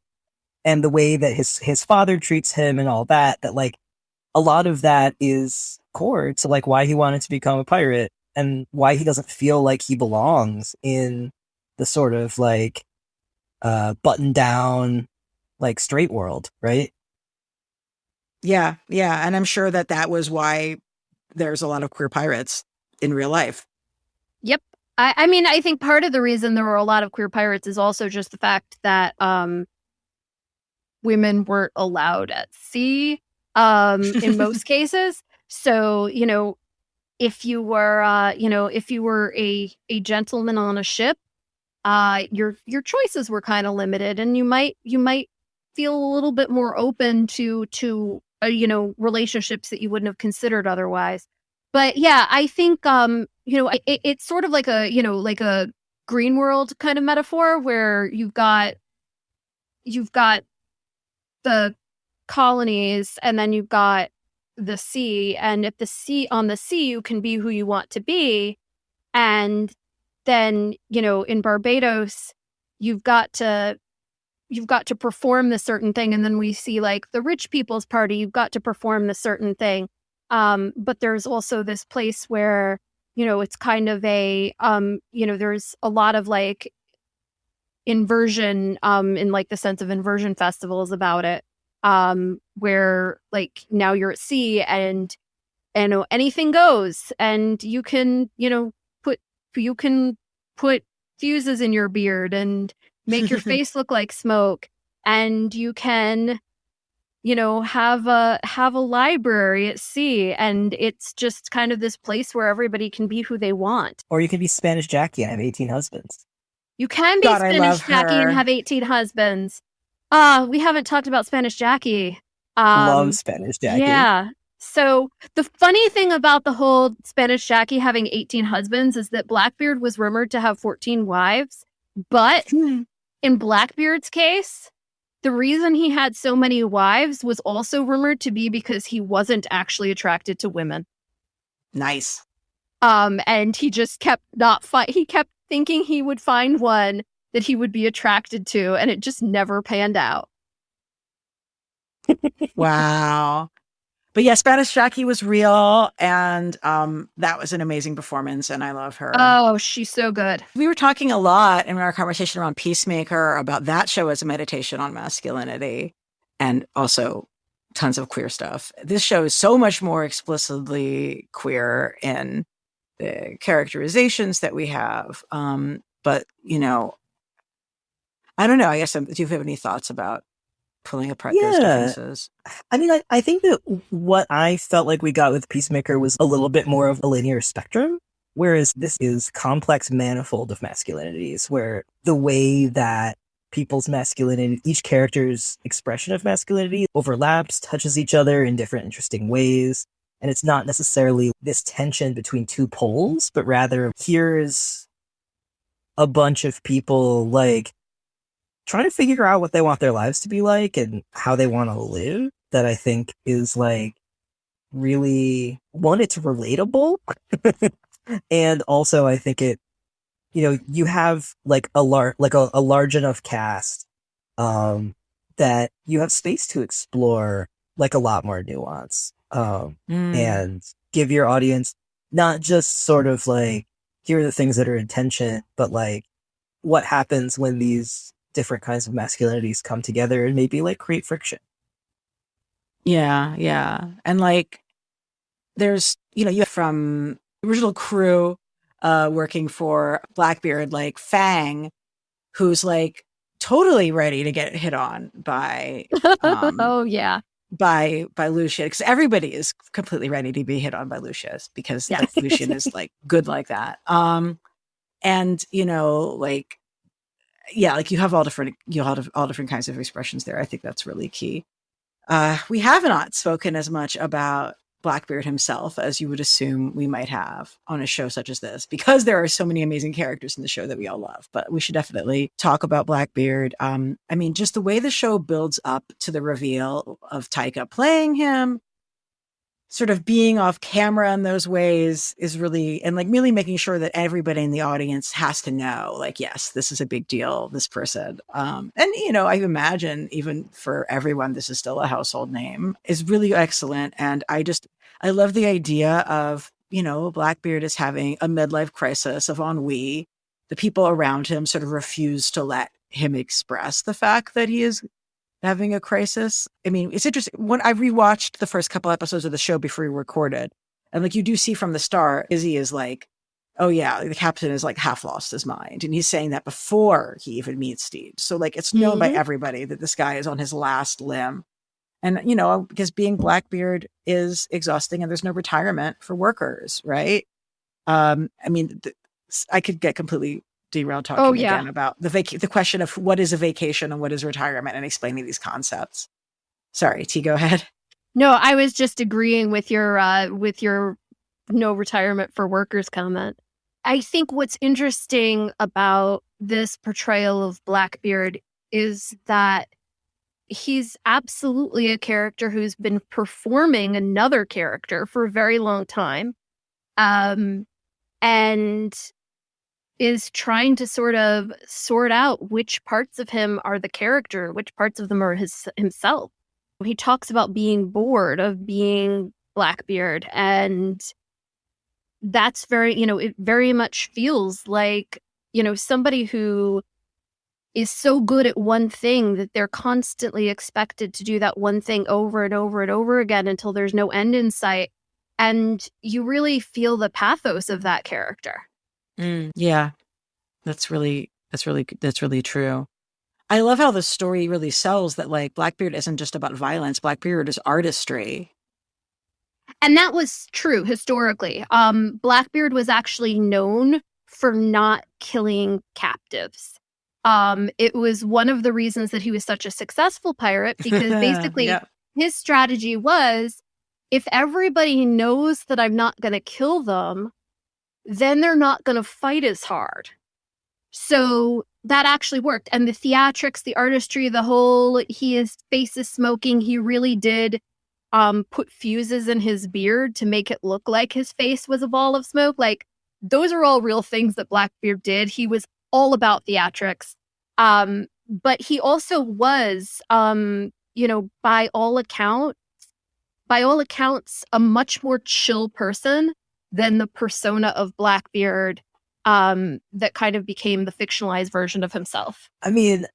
the way that his father treats him and all that like a lot of that is core to like why he wanted to become a pirate and why he doesn't feel like he belongs in the sort of like button down like straight world, right? Yeah. And I'm sure that was why there's a lot of queer pirates in real life. Yep. I mean, I think part of the reason there were a lot of queer pirates is also just the fact that women weren't allowed at sea in most cases. So, you know, if you were a gentleman on a ship, your choices were kind of limited, and you might feel a little bit more open to relationships that you wouldn't have considered otherwise. But yeah, I think it's sort of like a green world kind of metaphor where you've got the colonies and then you've got the sea, and if on the sea you can be who you want to be, and then in Barbados you've got to perform this certain thing, and then we see like the rich people's party, you've got to perform this certain thing. But there's also this place where, it's kind of a, there's a lot of like inversion, in like the sense of inversion festivals about it, where like now you're at sea and anything goes, and you can put fuses in your beard and make your face look like smoke, and you can have a library at sea, and it's just kind of this place where everybody can be who they want. Or you can be Spanish Jackie and have 18 husbands. You can be God, I love Spanish Jackie and her. have 18 husbands. We haven't talked about Spanish Jackie. Love Spanish Jackie. Yeah. So the funny thing about the whole Spanish Jackie having 18 husbands is that Blackbeard was rumored to have 14 wives. But in Blackbeard's case, the reason he had so many wives was also rumored to be because he wasn't actually attracted to women. Nice. And he just kept he kept thinking he would find one that he would be attracted to, and it just never panned out. Wow. But yeah, Spanish Jackie was real, and that was an amazing performance, and I love her. Oh, she's so good. We were talking a lot in our conversation around Peacemaker about that show as a meditation on masculinity, and also tons of queer stuff. This show is so much more explicitly queer in the characterizations that we have. But, I don't know. I guess, do you have any thoughts about pulling apart those differences? I mean, I think that what I felt like we got with Peacemaker was a little bit more of a linear spectrum, whereas this is complex manifold of masculinities, where the way that people's masculinity, each character's expression of masculinity overlaps, touches each other in different interesting ways. And it's not necessarily this tension between two poles, but rather here's a bunch of people like trying to figure out what they want their lives to be like and how they want to live. That I think is like really, one, it's relatable. And also I think it, you have like a large enough cast that you have space to explore like a lot more nuance. And give your audience not just sort of like, here are the things that are in tension, but like what happens when these different kinds of masculinities come together and maybe like create friction. Yeah. And like, there's, you have from the original crew working for Blackbeard, like Fang, who's like totally ready to get hit on by oh yeah, by Lucian, because everybody is completely ready to be hit on by Lucius because like, Lucian is like good like that. And like, yeah, like you have all different kinds of expressions there. I think that's really key. We have not spoken as much about Blackbeard himself as you would assume we might have on a show such as this, because there are so many amazing characters in the show that we all love. But we should definitely talk about Blackbeard. I mean, just the way the show builds up to the reveal of Taika playing him, sort of being off camera in those ways is really, and like really making sure that everybody in the audience has to know, like, yes, this is a big deal, this person. And, I imagine even for everyone, this is still a household name, is really excellent. And I love the idea of, Blackbeard is having a midlife crisis of ennui. The people around him sort of refuse to let him express the fact that he is having a crisis. I mean, it's interesting. When I rewatched the first couple episodes of the show before we recorded, and like you do see from the start, Izzy is like, oh yeah, the captain is like half lost his mind. And he's saying that before he even meets Steve. So like it's known by everybody that this guy is on his last limb. And, because being Blackbeard is exhausting and there's no retirement for workers, right? I mean, I could get completely derailed talking again about the question of what is a vacation and what is retirement and explaining these concepts. Sorry, T, go ahead. No, I was just agreeing with your no retirement for workers comment. I think what's interesting about this portrayal of Blackbeard is that he's absolutely a character who's been performing another character for a very long time. And is trying to sort of sort out which parts of him are the character, which parts of them are himself. He talks about being bored, of being Blackbeard. And that's very, it very much feels like, somebody who is so good at one thing that they're constantly expected to do that one thing over and over and over again until there's no end in sight. And you really feel the pathos of that character. Yeah, that's really true. I love how the story really sells that, like, Blackbeard isn't just about violence. Blackbeard is artistry. And that was true historically. Blackbeard was actually known for not killing captives. It was one of the reasons that he was such a successful pirate, because basically Yeah. his strategy was, if everybody knows that I'm not going to kill them, then they're not going to fight as hard. So that actually worked. And the theatrics, the artistry, his face is smoking. He really did put fuses in his beard to make it look like his face was a ball of smoke. Like, those are all real things that Blackbeard did. He was all about theatrics. But he also was, by all accounts, a much more chill person than the persona of Blackbeard that kind of became the fictionalized version of himself. I mean,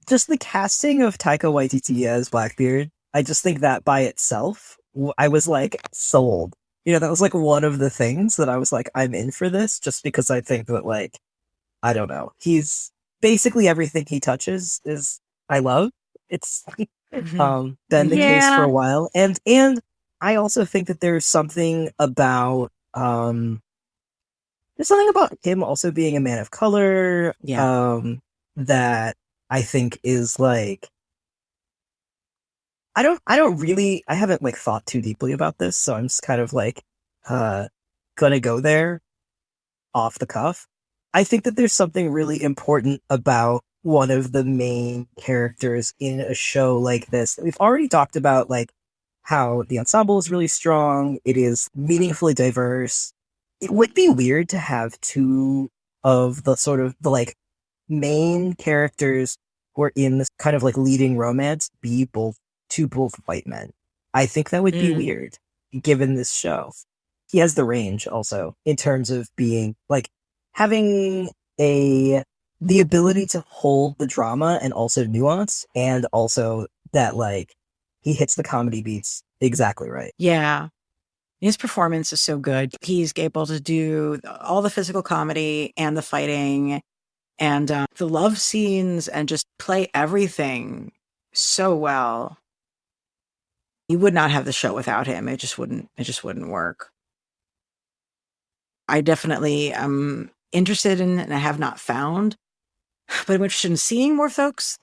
just the casting of Taika Waititi as Blackbeard, I just think that by itself, I was like sold. That was like one of the things that I was like, I'm in for this, just because I think that, like, I don't know, he's basically everything he touches is I love. It's been the case for a while, and I also think that there's something about him also being a man of color, that I think is like, I haven't like thought too deeply about this, so I'm just kind of like gonna go there off the cuff. I think that there's something really important about one of the main characters in a show like this. We've already talked about, like, how the ensemble is really strong. It is meaningfully diverse. It would be weird to have two of the sort of the like main characters who are in this kind of like leading romance be both white men. I think that would be weird given this show. He has the range also in terms of being like having the ability to hold the drama and also nuance, and also that like he hits the comedy beats exactly right. Yeah. His performance is so good. He's able to do all the physical comedy and the fighting and the love scenes and just play everything so well. You would not have the show without him. It just wouldn't work. I definitely am interested in, and I have not found, but I'm interested in seeing more thoughts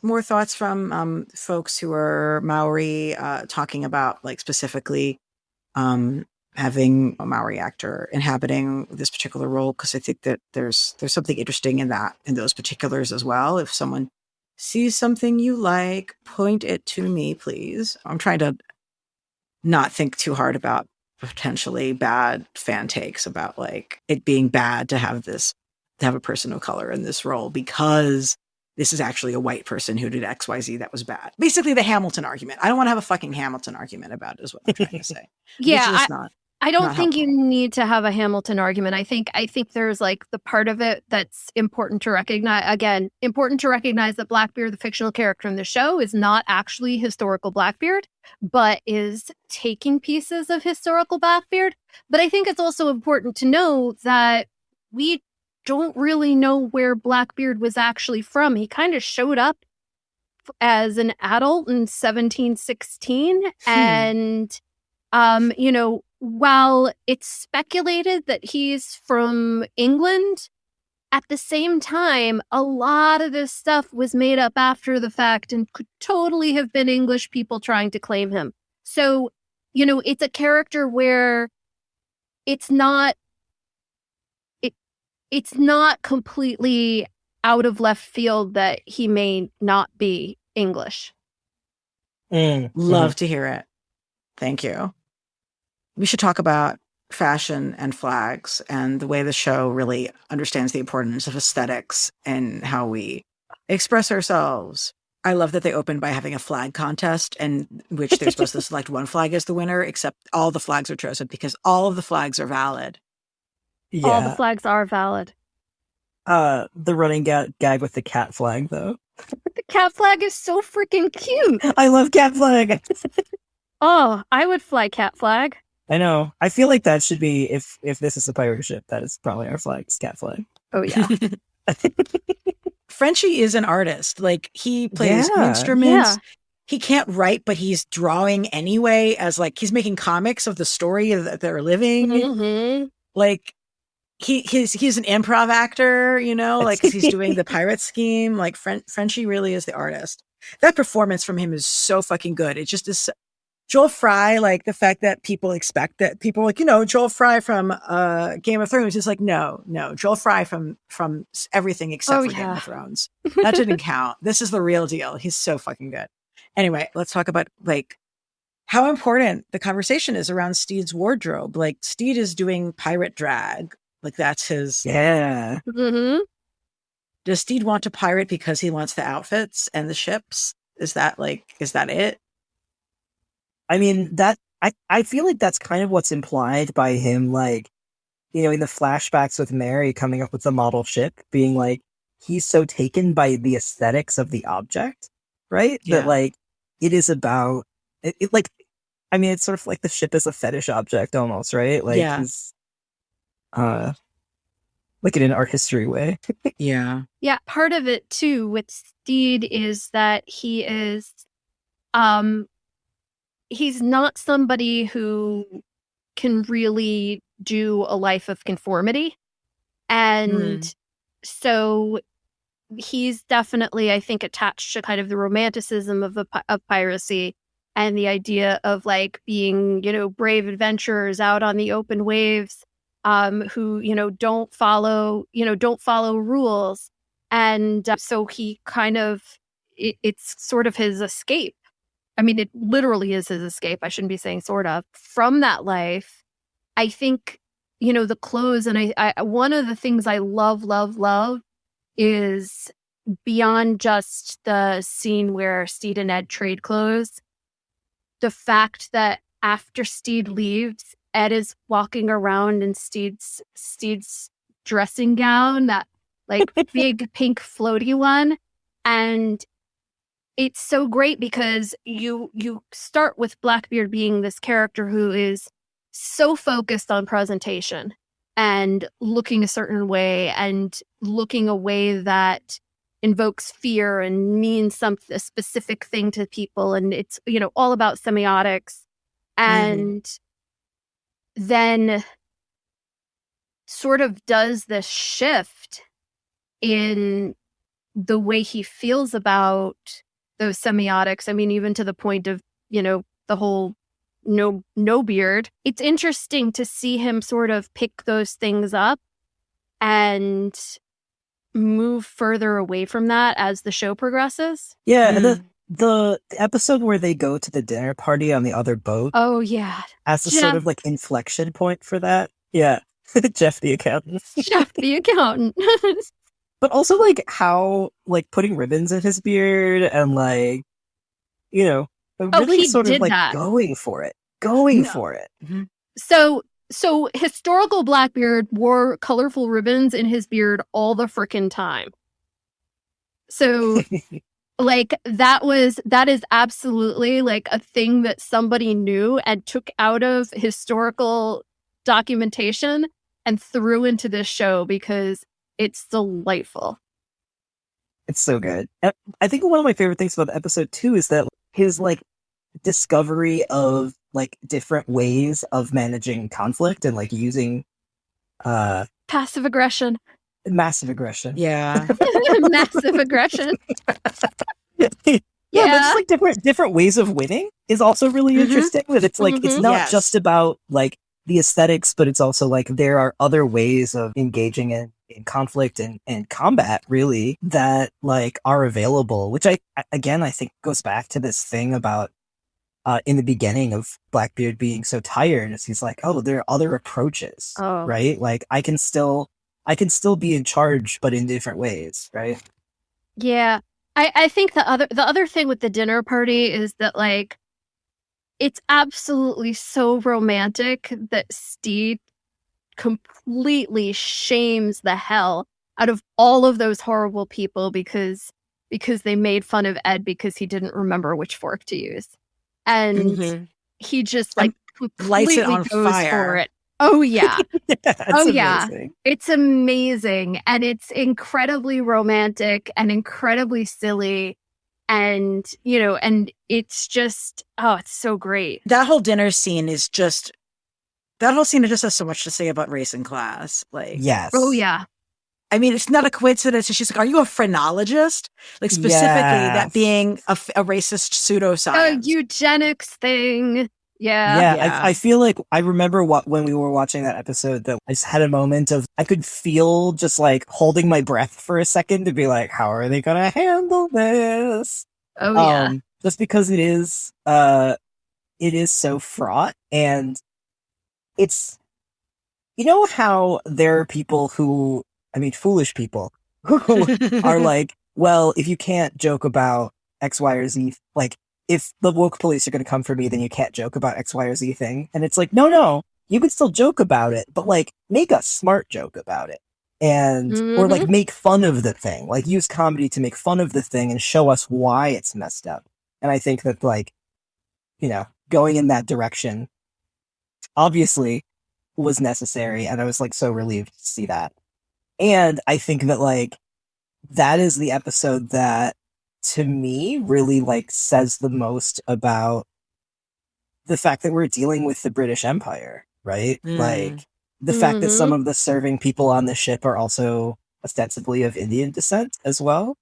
from folks who are Maori, talking about, like, specifically having a Maori actor inhabiting this particular role, because I think that there's something interesting in those particulars as well. If someone sees something you like, point it to me, please. I'm trying to not think too hard about potentially bad fan takes about, like, it being bad to have a person of color in this role because this is actually a white person who did XYZ that was bad. Basically the Hamilton argument. I don't want to have a fucking Hamilton argument about it, is what I'm trying to say. Yeah, I don't not think helpful. you need to have a Hamilton argument. I think there's like the part of it that's important to recognize. Again, important to recognize that Blackbeard, the fictional character in the show, is not actually historical Blackbeard, but is taking pieces of historical Blackbeard. But I think it's also important to know that we don't really know where Blackbeard was actually from. He kind of showed up as an adult in 1716, and while it's speculated that he's from England, at the same time, a lot of this stuff was made up after the fact and could totally have been English people trying to claim him. So, it's a character where it's not completely out of left field that he may not be English. Love to hear it. Thank you. We should talk about fashion and flags and the way the show really understands the importance of aesthetics and how we express ourselves. I love that they open by having a flag contest, and which they're supposed to select one flag as the winner, except all the flags are chosen because all of the flags are valid. Yeah. All the flags are valid. The running gag with the cat flag, though. The cat flag is so freaking cute. I love cat flag. Oh, I would fly cat flag. I know. I feel like that should be, if this is a pirate ship, that is probably our flag's cat flag. Oh, yeah. Frenchie is an artist. Like, he plays instruments. Yeah. He can't write, but he's drawing anyway, as like he's making comics of the story that they're living. Mm-hmm. Like, he's an improv actor, you know, like he's doing the pirate scheme. Like Frenchie really is the artist. That performance from him is so fucking good. It just is. Joel Fry, like the fact that people expect that people like, you know, Joel Fry from Game of Thrones is like, no, Joel Fry from everything except for Game of Thrones. That didn't count. This is the real deal. He's so fucking good. Anyway, let's talk about like how important the conversation is around Steed's wardrobe. Like Steed is doing pirate drag. Like that's his. Yeah. Mm-hmm. Does Steed want to pirate because he wants the outfits and the ships? Is that it? I mean, I feel like that's kind of what's implied by him, like, you know, in the flashbacks with Mary coming up with the model ship, being like, he's so taken by the aesthetics of the object, right? Yeah. That, like, it is about, like, I mean, it's sort of like the ship is a fetish object almost, right? Like, he's, like in an art history way. Yeah. Yeah, part of it, too, with Steed is that he is, he's not somebody who can really do a life of conformity. And so he's definitely, I think, attached to kind of the romanticism of piracy and the idea of like being, you know, brave adventurers out on the open waves, who, you know, don't follow rules. And so he kind of, it's sort of his escape. I mean, it literally is his escape. I shouldn't be saying sort of. From that life, I think, you know, the clothes, and I one of the things I love is beyond just the scene where Steed and Ed trade clothes, the fact that after Steed leaves, Ed is walking around in Steed's dressing gown, that like big pink floaty one, and it's so great because you start with Blackbeard being this character who is so focused on presentation and looking a certain way and looking a way that invokes fear and means a specific thing to people. And it's, you know, all about semiotics. And then sort of does this shift in the way he feels about those semiotics. I mean, even to the point of, you know, the whole no beard. It's interesting to see him sort of pick those things up and move further away from that as the show progresses. Yeah, and the episode where they go to the dinner party on the other boat. Oh, yeah. As a sort of like inflection point for that. Yeah. Jeff the accountant. Jeff the accountant. But also like how like putting ribbons in his beard and like, you know, really sort of like going for it. Mm-hmm. So historical Blackbeard wore colorful ribbons in his beard all the frickin' time. So like that is absolutely like a thing that somebody knew and took out of historical documentation and threw into this show because it's delightful. It's so good. I think one of my favorite things about episode 2 is that his like discovery of like different ways of managing conflict and like using passive aggression. Massive aggression. Yeah. Massive aggression. Yeah, but just like different ways of winning is also really interesting. That it's like it's not just about like the aesthetics, but it's also like there are other ways of engaging in conflict and combat really that like are available, which I think goes back to this thing about in the beginning of Blackbeard being so tired, is he's like, oh, there are other approaches, right? Like I can still be in charge, but in different ways, right? Yeah. I think the other thing with the dinner party is that, like, it's absolutely so romantic that Steve completely shames the hell out of all of those horrible people because they made fun of Ed because he didn't remember which fork to use. And he just, like, lights it completely on goes for fire. it. Oh, yeah. It's amazing. It's amazing. And it's incredibly romantic and incredibly silly. And, you know, and it's just, oh, it's so great. That whole dinner scene is just, that whole scene just has so much to say about race and class. Like, Yes. Oh, yeah. I mean, it's not a coincidence. She's like, are you a phrenologist? Like, specifically that being a racist pseudoscience. A eugenics thing. Yeah. I feel like I remember when we were watching that episode that I just had a moment of, I could feel just like holding my breath for a second to be like, how are they going to handle this? Oh, yeah. Just because it is so fraught, and it's, you know how there are people who, I mean, foolish people who are like, well, if you can't joke about X, Y, or Z, like, if the woke police are going to come for me, then you can't joke about X, Y, or Z thing. And it's like, no, you can still joke about it, but like, make a smart joke about it. And, or like, make fun of the thing, like, use comedy to make fun of the thing and show us why it's messed up. And I think that, like, you know, going in that direction obviously was necessary. And I was like so relieved to see that. And I think that, like, that is the episode that, to me, really, like, says the most about the fact that we're dealing with the British Empire, right? Like, the fact that some of the serving people on the ship are also ostensibly of Indian descent as well.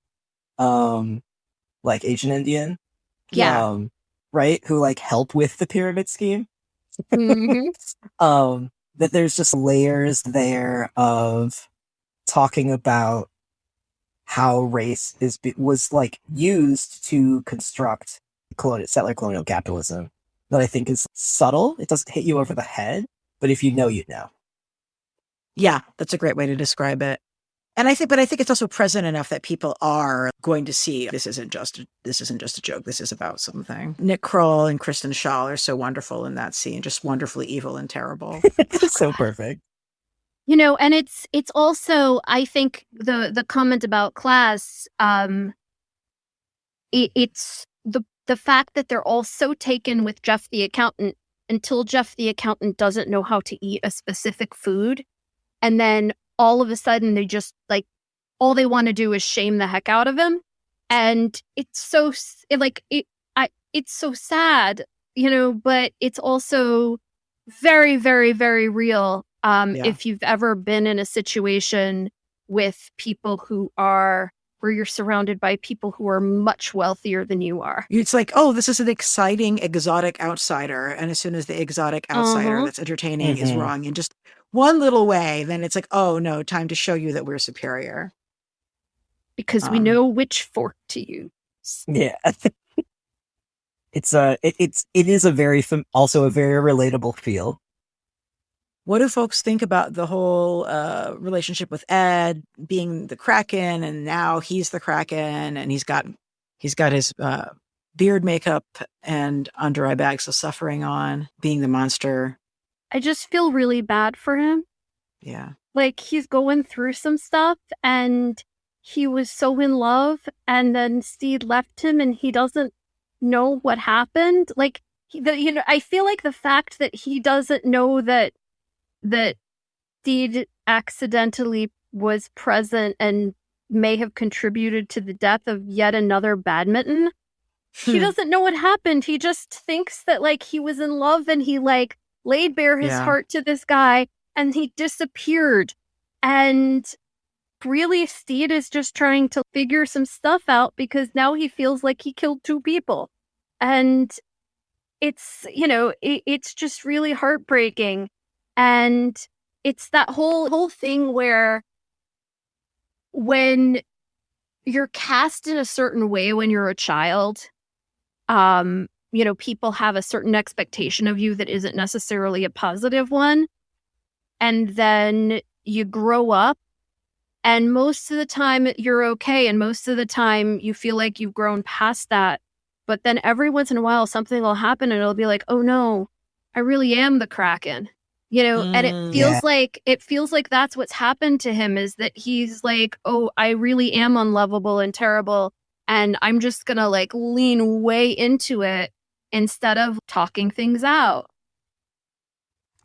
Like Asian Indian. Yeah. Right? Who, like, help with the pyramid scheme. That there's just layers there of talking about how race was like used to construct settler colonial capitalism, that I think is subtle. It doesn't hit you over the head, but if you know, you know. Yeah, that's a great way to describe it. And I think it's also present enough that people are going to see this isn't just a joke. This is about something. Nick Kroll and Kristen Schaal are so wonderful in that scene, just wonderfully evil and terrible. So perfect. You know, and it's also, I think, the comment about class, it's the fact that they're all so taken with Jeff the accountant until Jeff the accountant doesn't know how to eat a specific food. And then all of a sudden they just, like, all they want to do is shame the heck out of him. And it's so, it's so sad, you know, but it's also very, very, very real. If you've ever been in a situation with people where you're surrounded by people who are much wealthier than you are. It's like, oh, this is an exciting, exotic outsider. And as soon as the exotic outsider that's entertaining is wrong in just one little way, then it's like, oh, no, time to show you that we're superior. Because we know which fork to use. Yeah. It is also a very relatable feel. What do folks think about the whole relationship with Ed being the Kraken, and now he's the Kraken, and he's got his beard makeup and under eye bags of suffering on, being the monster? I just feel really bad for him. Yeah. Like, he's going through some stuff, and he was so in love, and then Steed left him, and he doesn't know what happened. Like, I feel like the fact that he doesn't know that Steed accidentally was present and may have contributed to the death of yet another badminton. He doesn't know what happened. He just thinks that, like, he was in love and he, like, laid bare his heart to this guy and he disappeared. And really, Steed is just trying to figure some stuff out because now he feels like he killed two people. And it's, you know, it's just really heartbreaking. And it's that whole thing where when you're cast in a certain way when you're a child, you know, people have a certain expectation of you that isn't necessarily a positive one. And then you grow up And most of the time you're okay. And most of the time you feel like you've grown past that. But then every once in a while, something will happen and it'll be like, oh no, I really am the Kraken. And it feels like that's what's happened to him, is that he's like, oh, I really am unlovable and terrible. And I'm just going to like lean way into it instead of talking things out.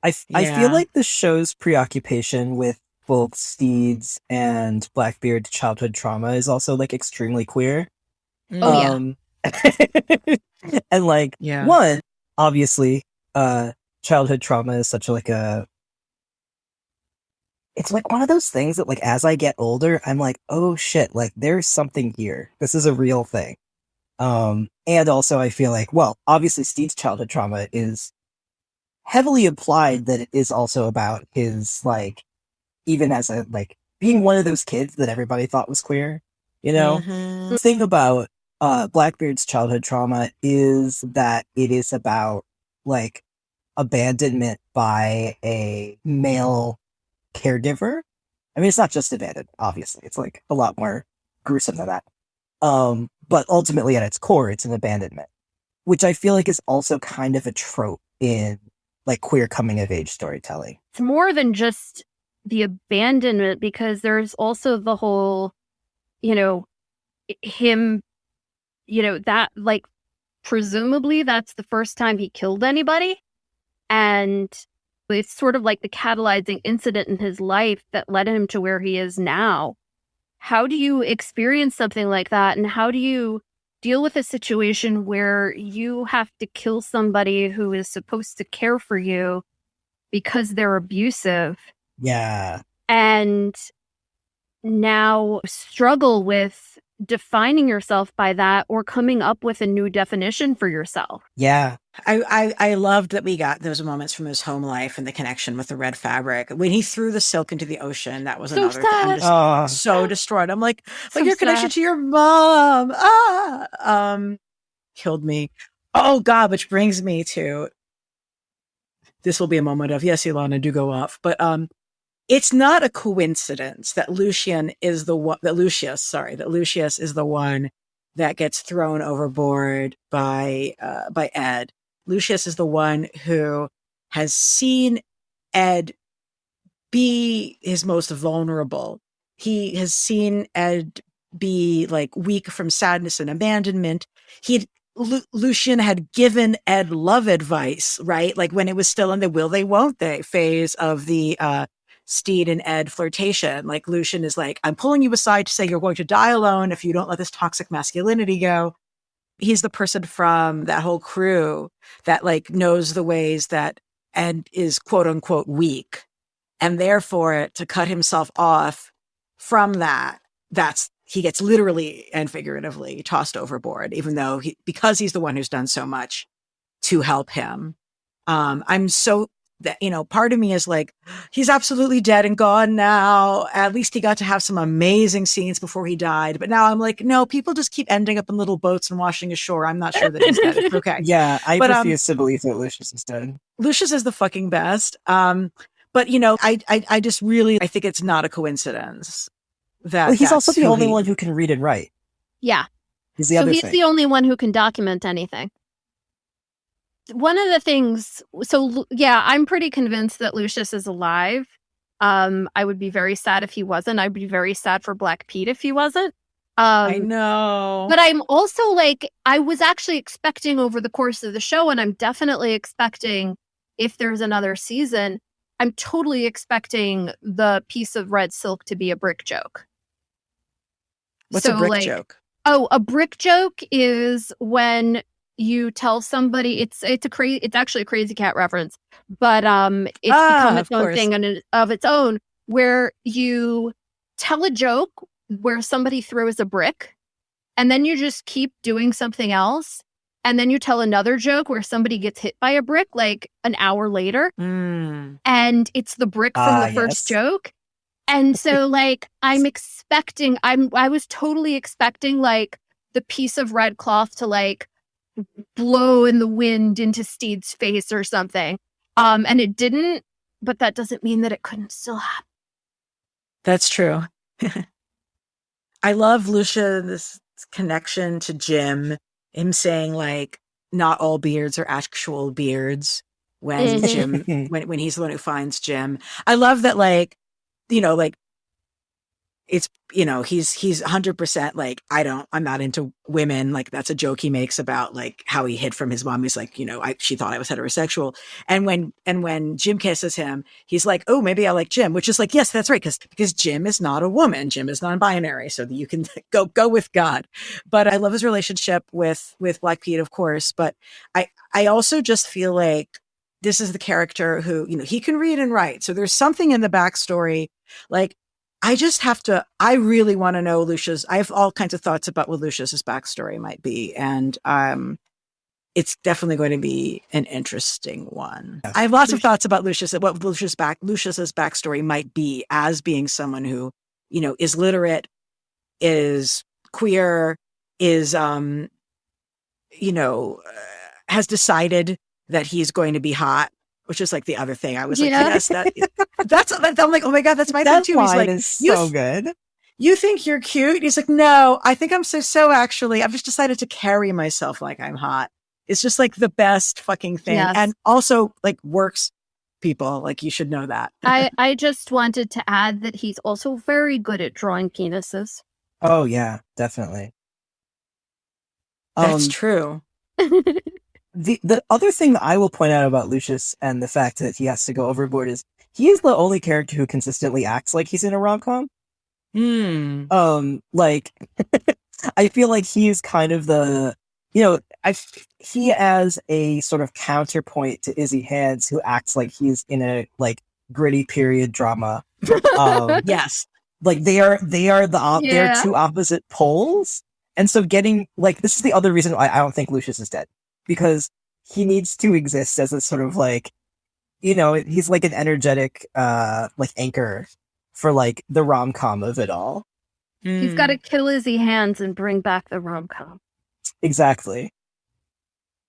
I feel like the show's preoccupation with both Steed's and Blackbeard's childhood trauma is also like extremely queer. Oh, yeah. And like, one, obviously, childhood trauma is such like it's like one of those things that like as I get older, I'm like, oh shit, like there's something here. This is a real thing. And also I feel like, well, obviously Steed's childhood trauma is heavily implied that it is also about his like, even as a like being one of those kids that everybody thought was queer, The thing about Blackbeard's childhood trauma is that it is about like abandonment by a male caregiver. I mean, it's not just abandonment, obviously. It's like a lot more gruesome than that. But ultimately at its core, it's an abandonment, which I feel like is also kind of a trope in like queer coming of age storytelling. It's more than just the abandonment, because there's also the whole, him, that like presumably that's the first time he killed anybody. And it's sort of like the catalyzing incident in his life that led him to where he is now. How do you experience something like that? And how do you deal with a situation where you have to kill somebody who is supposed to care for you because they're abusive? Yeah. And now struggle with defining yourself by that or coming up with a new definition for yourself. Yeah. I loved that we got those moments from his home life and the connection with the red fabric. When he threw the silk into the ocean, that was another thing. I'm just so distraught. I'm like, but your connection to your mom, killed me. Oh God, which brings me to, this will be a moment of, yes, Ilana, do go off. But it's not a coincidence that Lucius is the one that gets thrown overboard by Ed. Lucius is the one who has seen Ed be his most vulnerable. He has seen Ed be like weak from sadness and abandonment. Lucian had given Ed love advice, right? Like when it was still in the will they, won't they phase of the Steed and Ed flirtation. Like Lucian is like, I'm pulling you aside to say you're going to die alone if you don't let this toxic masculinity go. He's the person from that whole crew that like knows the ways that Ed is quote unquote weak. And therefore to cut himself off from that, he gets literally and figuratively tossed overboard, even though because he's the one who's done so much to help him. I'm so that, part of me is like, he's absolutely dead and gone now. At least he got to have some amazing scenes before he died. But now I'm like, no, people just keep ending up in little boats and washing ashore. I'm not sure that he's dead. It's okay. Yeah, I refuse to believe that Lucius is dead. Lucius is the fucking best. But I just really, I think it's not a coincidence that he's also the only one who can read and write. Yeah. He's the only one who can document anything. One of the things, I'm pretty convinced that Lucius is alive. I would be very sad if he wasn't. I'd be very sad for Black Pete if he wasn't. I know. But I'm also like, I was actually expecting over the course of the show, and I'm definitely expecting if there's another season, I'm totally expecting the piece of red silk to be a brick joke. What's a brick joke? Oh, a brick joke is when you tell somebody it's actually a Crazy Cat reference, but it's become its own thing of its own, where you tell a joke where somebody throws a brick, and then you just keep doing something else, and then you tell another joke where somebody gets hit by a brick like an hour later, and it's the brick from the first joke. And so like I was totally expecting like the piece of red cloth to like blow in the wind into Steed's face or something. And it didn't, but that doesn't mean that it couldn't still happen. That's true. I love Lucia's connection to Jim, him saying like, not all beards are actual beards when Jim, when he's the one who finds Jim. I love that, like, like, it's, he's 100% like, I'm not into women. Like, that's a joke he makes about like how he hid from his mom. He's like, she thought I was heterosexual. And when Jim kisses him, he's like, oh, maybe I like Jim, which is like, yes, that's right. Because Jim is not a woman. Jim is non-binary. So that you can go with God. But I love his relationship with Blackbeard, of course. But I also just feel like this is the character who, he can read and write. So there's something in the backstory, like, I really want to know I have all kinds of thoughts about what Lucius's backstory might be. And it's definitely going to be an interesting one. I have lots of thoughts about what Lucius's backstory might be, as being someone who, is literate, is queer, is, has decided that he's going to be hot, which is like the other thing. I was like, yes, I'm like, oh my God, that's my thing too. He's like, is so good. You think you're cute? He's like, no, I think I'm so actually, I've just decided to carry myself like I'm hot. It's just like the best fucking thing. Yes. And also like works people. Like, you should know that. I just wanted to add that he's also very good at drawing penises. Oh yeah, definitely. That's true. The other thing that I will point out about Lucius and the fact that he has to go overboard is he is the only character who consistently acts like he's in a rom-com. Like, I feel like he is kind of the, he as a sort of counterpoint to Izzy Hands, who acts like he's in a like gritty period drama. Yes, like they're two opposite poles, and so getting like, this is the other reason why I don't think Lucius is dead. Because he needs to exist as a sort of like, he's like an energetic, like anchor for like the rom-com of it all. He's got to kill Izzy Hands and bring back the rom-com. Exactly.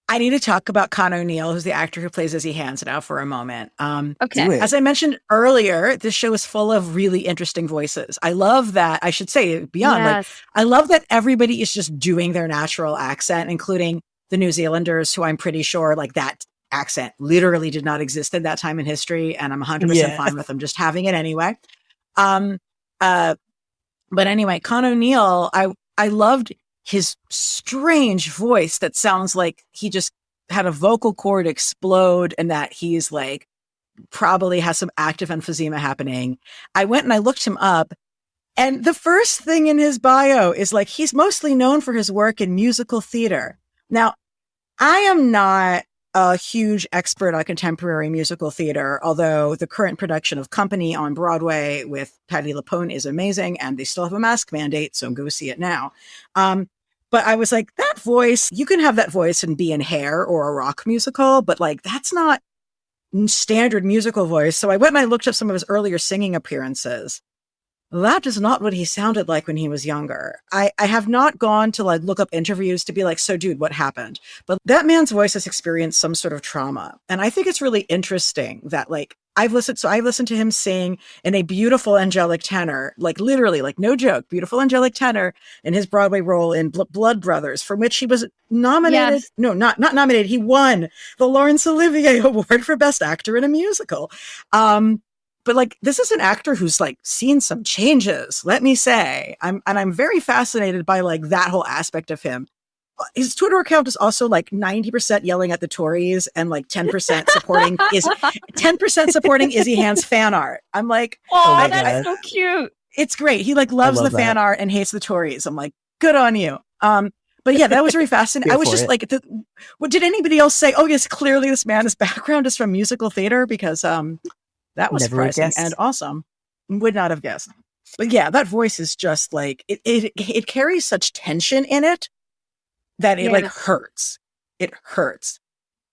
I need to talk about Con O'Neill, who's the actor who plays Izzy Hands, now for a moment. Okay. As I mentioned earlier, this show is full of really interesting voices. I love that. I should say beyond, like, I love that everybody is just doing their natural accent, including the New Zealanders, who I'm pretty sure like that accent literally did not exist at that time in history. And I'm 100% fine with them just having it anyway. But anyway, Con O'Neill, I loved his strange voice that sounds like he just had a vocal cord explode, and that he's like probably has some active emphysema happening. I went and I looked him up, and the first thing in his bio is like, he's mostly known for his work in musical theater. Now, I am not a huge expert on contemporary musical theater, although the current production of Company on Broadway with Patti LuPone is amazing, and they still have a mask mandate, so go see it now. But I was like, that voice, you can have that voice and be in Hair or a rock musical, but like, that's not standard musical voice. So I went and I looked up some of his earlier singing appearances. That is not what he sounded like when he was younger. I have not gone to like look up interviews to be like, so dude, what happened? But that man's voice has experienced some sort of trauma. And I think it's really interesting that like, I've listened to him sing in a beautiful angelic tenor, like literally, like no joke, beautiful angelic tenor in his Broadway role in Blood Brothers, for which he was nominated. Yes. No, not nominated. He won the Laurence Olivier Award for Best Actor in a Musical. But like, this is an actor who's like seen some changes, let me say. I'm very fascinated by like that whole aspect of him. His Twitter account is also like 90% yelling at the Tories and like 10% supporting Izzy Hands fan art. I'm like, oh, that's so cute. It's great. He like loves the fan art and hates the Tories. I'm like, good on you. But yeah, that was very fascinating. I was just like, what did anybody else say? Oh yes, clearly this man, his background is from musical theater, because that was surprising and awesome. Would not have guessed. But yeah, that voice is just like, it carries such tension in it that it like hurts. It hurts.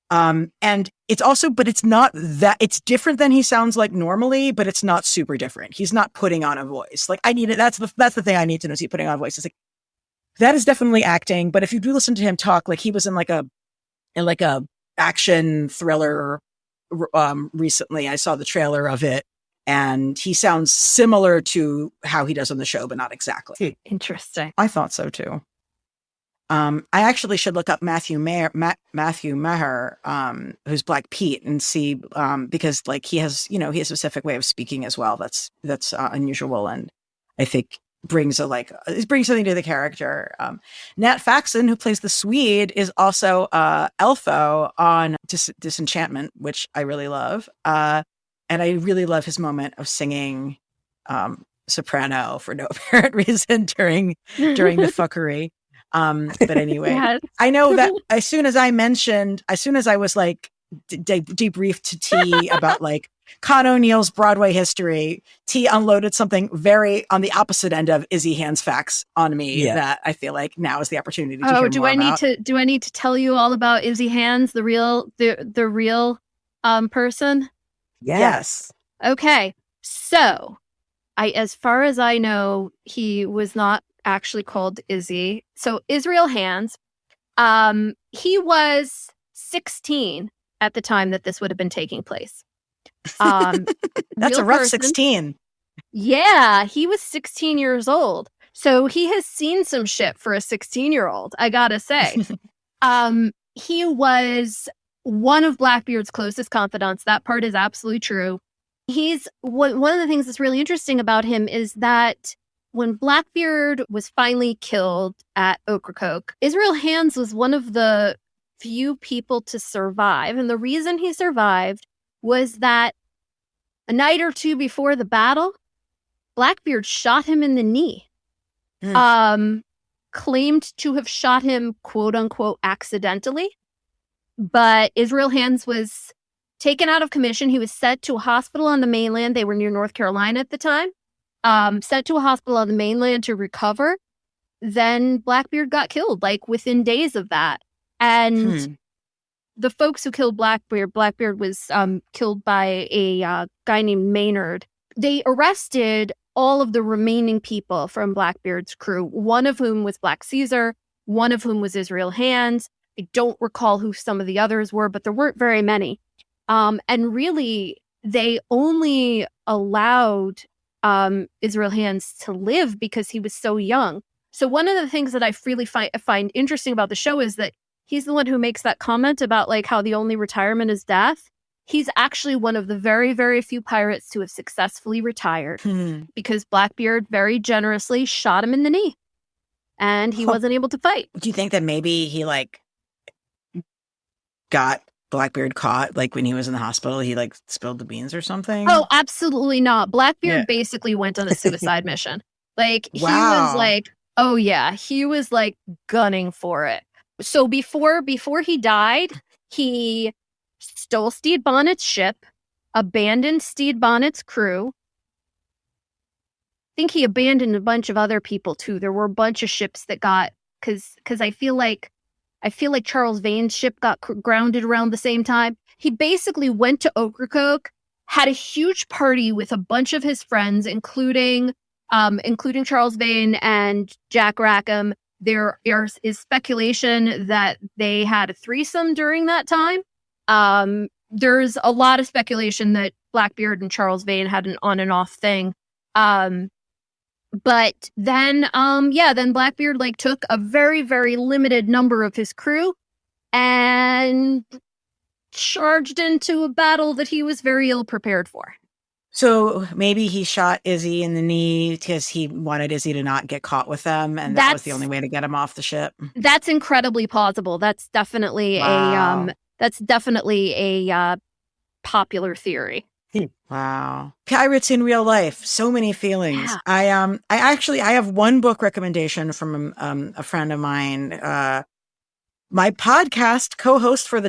And it's also, but it's not that, it's different than he sounds like normally, but it's not super different. He's not putting on a voice. Like I need it. That's the thing I need to know. Is he putting on a voice? It's like, that is definitely acting. But if you do listen to him talk, like he was in like a action thriller recently. I saw the trailer of it. And he sounds similar to how he does on the show, but not exactly. Interesting. I thought so too. I actually should look up Matthew Maher, who's Black Pete, and see because like he has a specific way of speaking as well that's unusual, and I think brings something to the character. Nat Faxon, who plays the Swede, is also Elfo on Disenchantment, which I really love, and I really love his moment of singing soprano for no apparent reason during the fuckery. But anyway, Yes. I know that as soon as I was like debriefed to T about like Con O'Neill's Broadway history, T unloaded something very on the opposite end of Izzy Hand's facts on me that I feel like now is the opportunity to hear more about. Do I need to tell you all about Izzy Hands, the real person? Yes. Okay. So, as far as I know, he was not actually called Izzy. So Israel Hands, he was 16 at the time that this would have been taking place. That's a rough 16. Yeah, he was 16 years old. So he has seen some shit for a 16-year-old, I gotta say. He was one of Blackbeard's closest confidants. That part is absolutely true. He's one of the things that's really interesting about him is that when Blackbeard was finally killed at Ocracoke, Israel Hands was one of the few people to survive. And the reason he survived was that a night or two before the battle, Blackbeard shot him in the knee. Claimed to have shot him, quote unquote, accidentally. But Israel Hands was taken out of commission. He was sent to a hospital on the mainland. They were near North Carolina at the time. Sent to a hospital on the mainland to recover. Then Blackbeard got killed, like within days of that. And the folks who killed Blackbeard was killed by a guy named Maynard. They arrested all of the remaining people from Blackbeard's crew, one of whom was Black Caesar, one of whom was Israel Hands. I don't recall who some of the others were, but there weren't very many. And really, they only allowed Israel Hands to live because he was so young. So one of the things that I really find interesting about the show is that he's the one who makes that comment about like how the only retirement is death. He's actually one of the very, very few pirates to have successfully retired because Blackbeard very generously shot him in the knee and he wasn't able to fight. Do you think that maybe he like got Blackbeard caught, like when he was in the hospital, he like spilled the beans or something? Oh, absolutely not. Blackbeard basically went on a suicide mission. Like he was like, oh yeah, he was like gunning for it. So before he died, he stole Stede Bonnet's ship, abandoned Stede Bonnet's crew. I think he abandoned a bunch of other people too. There were a bunch of ships that got because I feel like Charles Vane's ship got grounded around the same time. He basically went to Ocracoke, had a huge party with a bunch of his friends, including Charles Vane and Jack Rackham. There is speculation that they had a threesome during that time. There's a lot of speculation that Blackbeard and Charles Vane had an on and off thing. But then Blackbeard like took a very, very limited number of his crew and charged into a battle that he was very ill prepared for. So maybe he shot Izzy in the knee because he wanted Izzy to not get caught with them, and that was the only way to get him off the ship. That's incredibly plausible. That's definitely a popular theory. Wow. Pirates in real life. So many feelings. Yeah. I have one book recommendation from a friend of mine. My podcast co-host for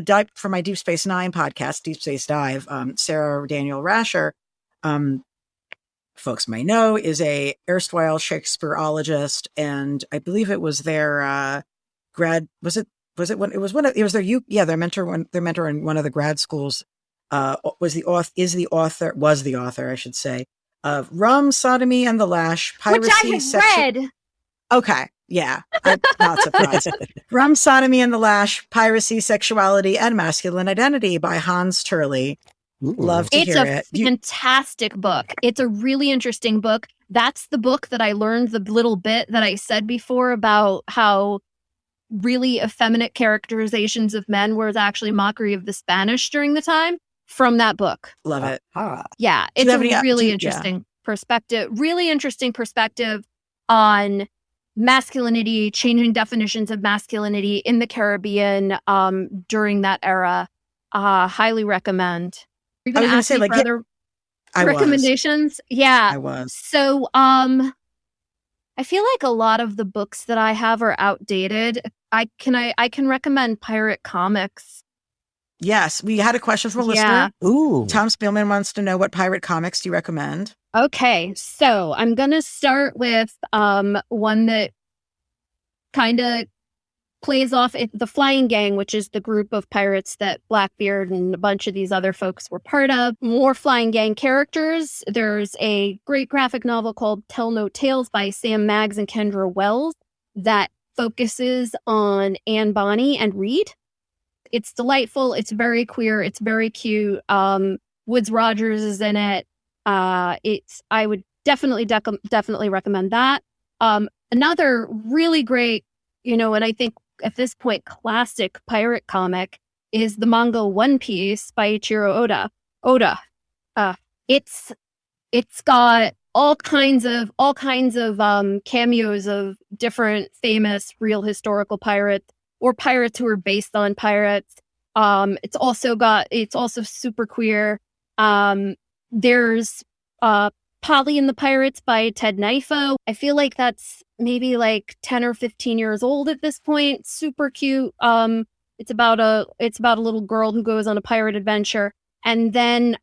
my Deep Space Nine podcast, Deep Space Dive, Sarah Daniel Rasher, folks may know, is a erstwhile Shakespeareologist, and I believe it was their their mentor in one of the grad schools. Was the author, I should say, of Rum, Sodomy, and the Lash, Piracy, which I have read. Okay, yeah, I'm not surprised. Rum, Sodomy, and the Lash, Piracy, Sexuality, and Masculine Identity by Hans Turley. Love to It's hear a it. fantastic book. It's a really interesting book. That's the book that I learned the little bit that I said before about how really effeminate characterizations of men were actually mockery of the Spanish during the time from that book. Love it. Yeah, Do it's you have a any- really do- interesting perspective, really interesting perspective on masculinity, changing definitions of masculinity in the Caribbean during that era. Highly recommend. Are you I going was to gonna ask say, me like, for yeah, other I was. recommendations? Yeah. I was. So, I feel like a lot of the books that I have are outdated. I can recommend pirate comics. Yes, we had a question from a Yeah. listener. Ooh. Tom Spielman wants to know, what pirate comics do you recommend? Okay, so I'm gonna start with one that kind of plays off the Flying Gang, which is the group of pirates that Blackbeard and a bunch of these other folks were part of. More Flying Gang characters. There's a great graphic novel called Tell No Tales by Sam Maggs and Kendra Wells that focuses on Anne Bonny and Reed. It's delightful. It's very queer. It's very cute. Woodes Rogers is in it. I would definitely recommend that. Another really great, and I think at this point classic pirate comic is the manga One Piece by Ichiro Oda. It's got all kinds of cameos of different famous real historical pirates or pirates who are based on pirates. It's also super queer. There's Polly and the Pirates by Ted Nifo. I feel like that's maybe like 10 or 15 years old at this point. Super cute. It's about a little girl who goes on a pirate adventure. And then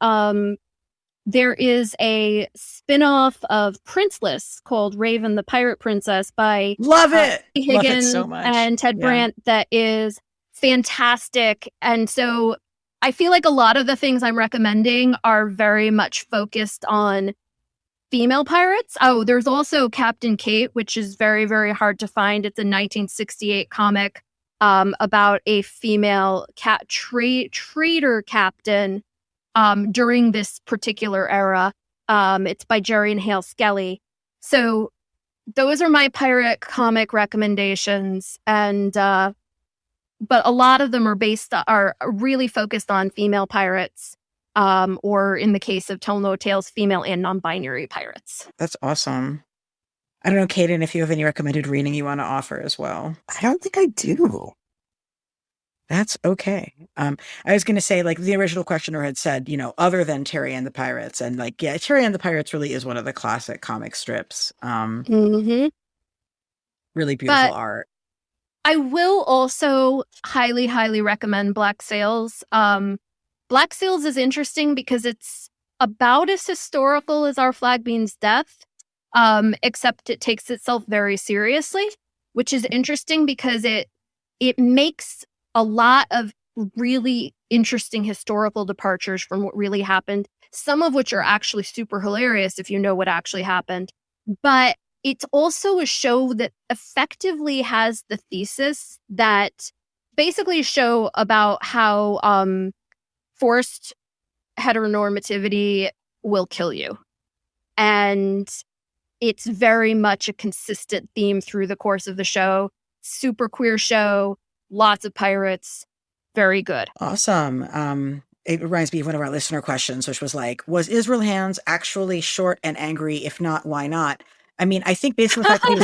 there is a spin-off of Princeless called Raven the Pirate Princess by Love it. Higgins Love it so much. and Ted Brandt that is fantastic. And so I feel like a lot of the things I'm recommending are very much focused on female pirates. Oh, there's also Captain Kate, which is very, very hard to find. It's a 1968 comic about a female trader captain during this particular era. It's by Jerry and Hale Skelly. So those are my pirate comic recommendations, and but a lot of them are really focused on female pirates, or in the case of Tell No Tales, female and non-binary pirates. That's awesome. I don't know, Cayden, if you have any recommended reading you want to offer as well. I don't think I do. That's okay. I was going to say, like, the original questioner had said, other than Terry and the Pirates, and like, yeah, Terry and the Pirates really is one of the classic comic strips. Mm-hmm. Really beautiful art. I will also highly, highly recommend Black Sails. Black Sails is interesting because it's about as historical as Our Flag Means Death, except it takes itself very seriously, which is interesting because it makes a lot of really interesting historical departures from what really happened, some of which are actually super hilarious if you know what actually happened. But it's also a show that effectively has the thesis that basically a show about how forced heteronormativity will kill you. And it's very much a consistent theme through the course of the show. Super queer show, lots of pirates, very good. Awesome. It reminds me of one of our listener questions, which was like, was Israel Hands actually short and angry? If not, why not? I mean, I think based on the fact that he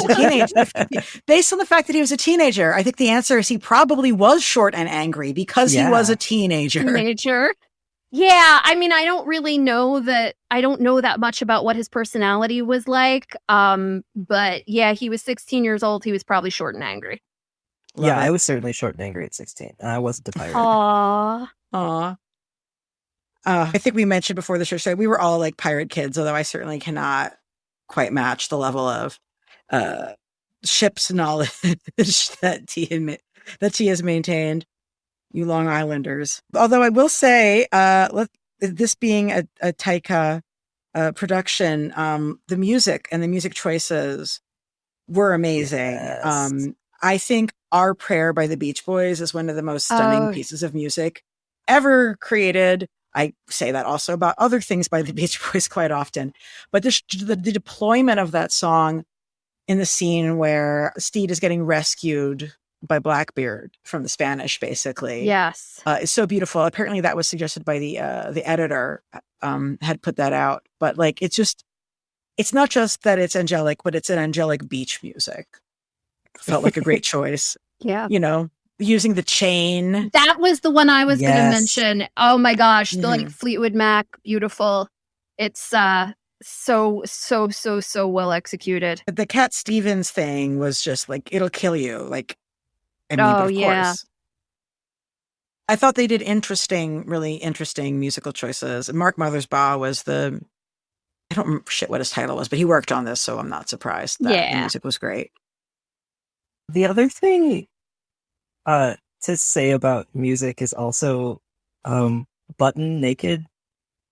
was a teenager, I think the answer is he probably was short and angry because he was a teenager. Yeah, I mean, I don't really know that. I don't know that much about what his personality was like. But yeah, he was 16 years old. He was probably short and angry. I was certainly short and angry at 16. And I wasn't a pirate. Aww. I think we mentioned before the show, we were all like pirate kids, although I certainly cannot quite match the level of ship's knowledge that T has maintained. You Long Islanders. Although I will say, this being a Taika production, the music and the music choices were amazing. Yes. I think Our Prayer by the Beach Boys is one of the most stunning pieces of music ever created. I say that also about other things by the Beach Boys quite often. But the deployment of that song in the scene where Steed is getting rescued by Blackbeard from the Spanish, basically. Yes. It's so beautiful. Apparently that was suggested by the editor, had put that out. But like, it's not just that it's angelic, but it's an angelic beach music. Felt like a great choice. Yeah. You know, using the chain. That was the one I was going to Yes. mention. Oh my gosh. The like Mhm. Fleetwood Mac, beautiful. It's so well executed. The Cat Stevens thing was just like, it'll kill you. Like, I mean, Oh, but of yeah. course. I thought they did really interesting musical choices. Mark Mothersbaugh was I don't remember what his title was, but he worked on this, so I'm not surprised that the Yeah. music was great. The other thing to say about music is also Button naked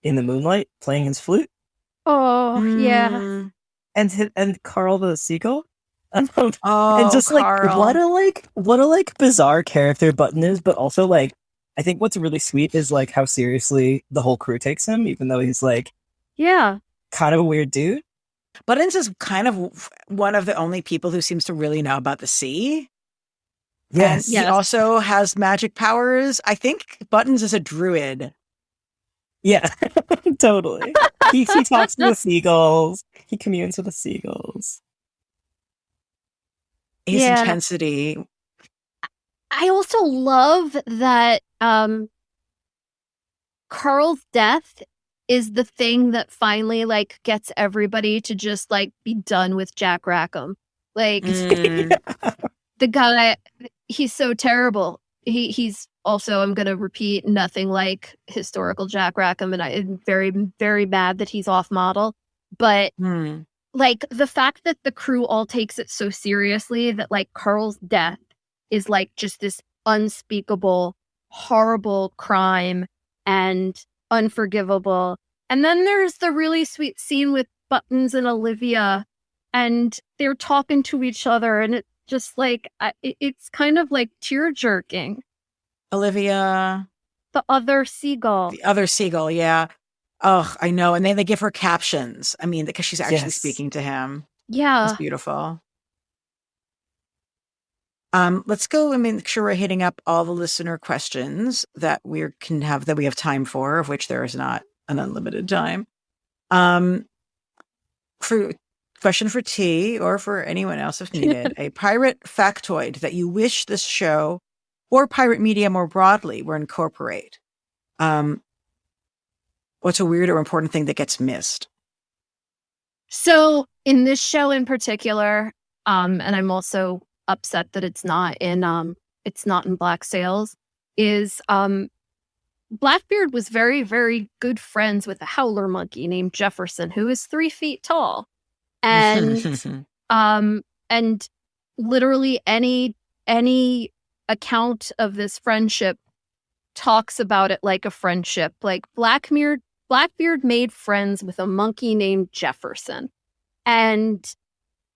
in the moonlight playing his flute, Oh, yeah. Mm. and Carl the seagull. And Oh, just Carl. what a bizarre character Button is, but also like I think what's really sweet is like how seriously the whole crew takes him, even though he's like Yeah. kind of a weird dude. Buttons is kind of one of the only people who seems to really know about the sea. Yes. And he also has magic powers. I think Buttons is a druid. Yeah, totally. He talks to the seagulls. He communes with the seagulls. His Yeah. intensity. I also love that Carl's death is the thing that finally like gets everybody to just like be done with Jack Rackham. Like Mm. the guy, he's so terrible. He's also, I'm gonna repeat, nothing like historical Jack Rackham, and I'm very, very bad that he's off model. But Hmm. like the fact that the crew all takes it so seriously that like Carl's death is like just this unspeakable, horrible crime and unforgivable. And then there's the really sweet scene with Buttons and Olivia, and they're talking to each other, and it's just like it's kind of like tear jerking. Olivia, The other seagull. the other seagull, yeah. Oh, I know. And then they give her captions. I mean, because she's actually Yes. speaking to him. Yeah. It's beautiful. Let's go and make sure we're hitting up all the listener questions that we have time for, of which there is not an unlimited time. For question for T or for anyone else if needed, a pirate factoid that you wish this show or pirate media more broadly were incorporate. What's a weird or important thing that gets missed? So in this show in particular, and I'm also upset that it's not in Black Sails, is Blackbeard was very, very good friends with a howler monkey named Jefferson, who is 3 feet tall. And and literally any account of this friendship talks about it like a friendship. Like Blackbeard made friends with a monkey named Jefferson. And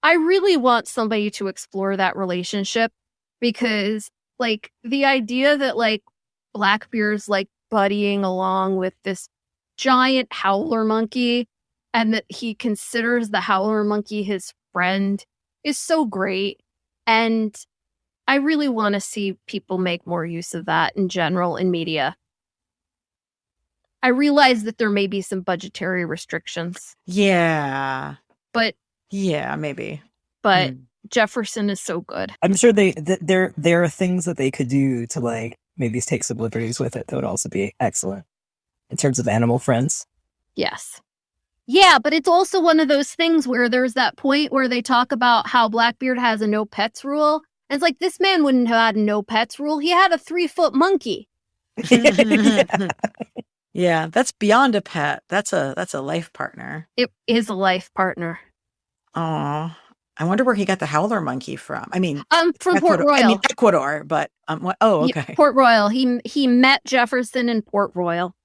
I really want somebody to explore that relationship, because like the idea that like Blackbeard's like buddying along with this giant howler monkey and that he considers the howler monkey his friend is so great. And I really want to see people make more use of that in general in media. I realize that there may be some budgetary restrictions, Yeah. but Yeah, maybe. Jefferson is so good. I'm sure there are things that they could do to like maybe take some liberties with it that would also be excellent in terms of animal friends. Yes. Yeah, but it's also one of those things where there's that point where they talk about how Blackbeard has a no pets rule. And it's like, this man wouldn't have had a no pets rule. He had a 3-foot monkey. Yeah, that's beyond a pet. That's a life partner. It is a life partner. Oh, I wonder where he got the howler monkey from. I mean, From Port Ecuador. Royal. I mean, Ecuador, but what? Oh, okay. Yeah, Port Royal. He met Jefferson in Port Royal.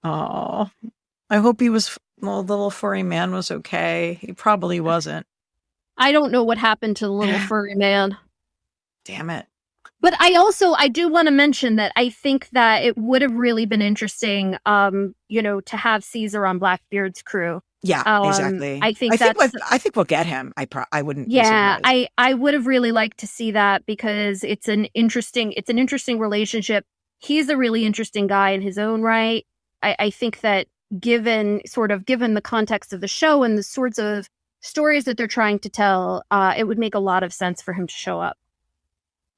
Oh, I hope the little furry man was okay. He probably wasn't. I don't know what happened to the little furry man. Damn it. But I do want to mention that I think that it would have really been interesting, to have Caesar on Blackbeard's crew. Yeah, exactly. I think I think we'll get him. I wouldn't be yeah, surprised. I would have really liked to see that because it's an interesting relationship. He's a really interesting guy in his own right. I think that given the context of the show and the sorts of stories that they're trying to tell, it would make a lot of sense for him to show up.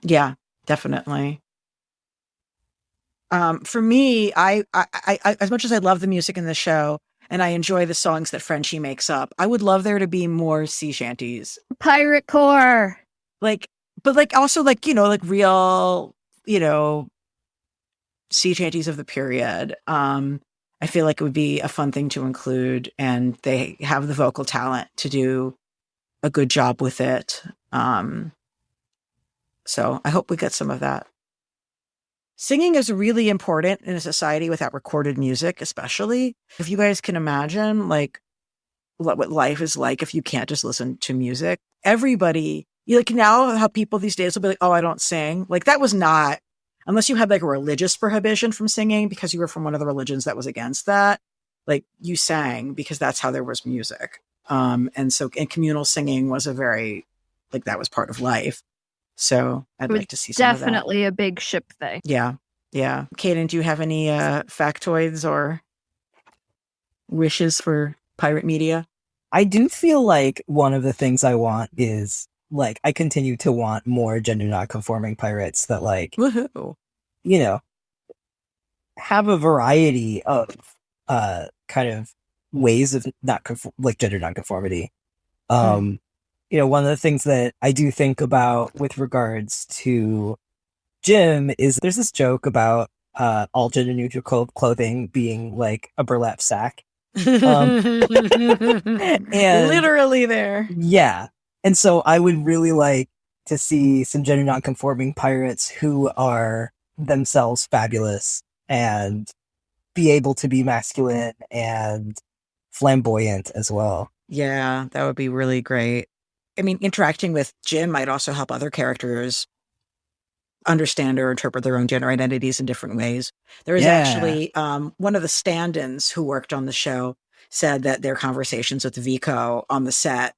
Yeah, definitely. For me, I as much as I love the music in the show and I enjoy the songs that Frenchie makes up, I would love there to be more sea shanties. Pirate core. But also real, sea shanties of the period. I feel like it would be a fun thing to include, and they have the vocal talent to do a good job with it. So I hope we get some of that. Singing is really important in a society without recorded music, especially. If you guys can imagine, what life is like if you can't just listen to music. Everybody, now how people these days will be like, oh, I don't sing. That was not, unless you had a religious prohibition from singing because you were from one of the religions that was against that. You sang because that's how there was music. And communal singing was a very, that was part of life. So I'd like to see some of that. Definitely a big ship thing. Yeah. Yeah. Cayden, do you have any factoids or wishes for pirate media? I do feel like one of the things I want is I continue to want more gender non-conforming pirates that woohoo, have a variety of kind of ways of gender nonconformity. One of the things that I do think about with regards to Jim is there's this joke about all gender neutral clothing being a burlap sack. And literally there. Yeah. And so I would really like to see some gender non-conforming pirates who are themselves fabulous and be able to be masculine and flamboyant as well. Yeah, that would be really great. I mean, interacting with Jim might also help other characters understand or interpret their own gender identities in different ways. There is actually one of the stand-ins who worked on the show said that their conversations with Vico on the set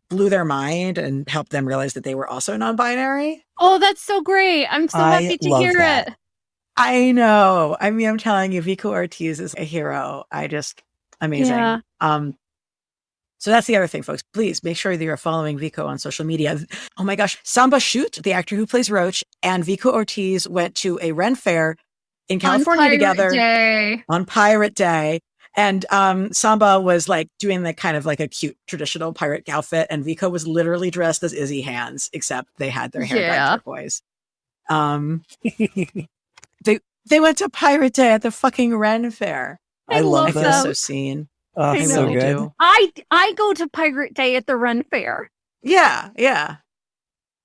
blew their mind and helped them realize that they were also non-binary. Oh, that's so great. I'm so happy to hear it. I know. I mean, I'm telling you, Vico Ortiz is a hero. Amazing. Yeah. So that's the other thing, folks. Please make sure that you're following Vico on social media. Oh my gosh. Samba Shoot, the actor who plays Roach, and Vico Ortiz went to a Ren Fair in California together on Pirate Day. And Samba was doing kind of a cute traditional pirate outfit. And Vico was literally dressed as Izzy Hands, except they had their hair dyed turquoise. They went to Pirate Day at the fucking Ren Fair. I love that. I feel so seen. Oh, I so really good. do. I go to Pirate Day at the Ren Fair. Yeah, yeah.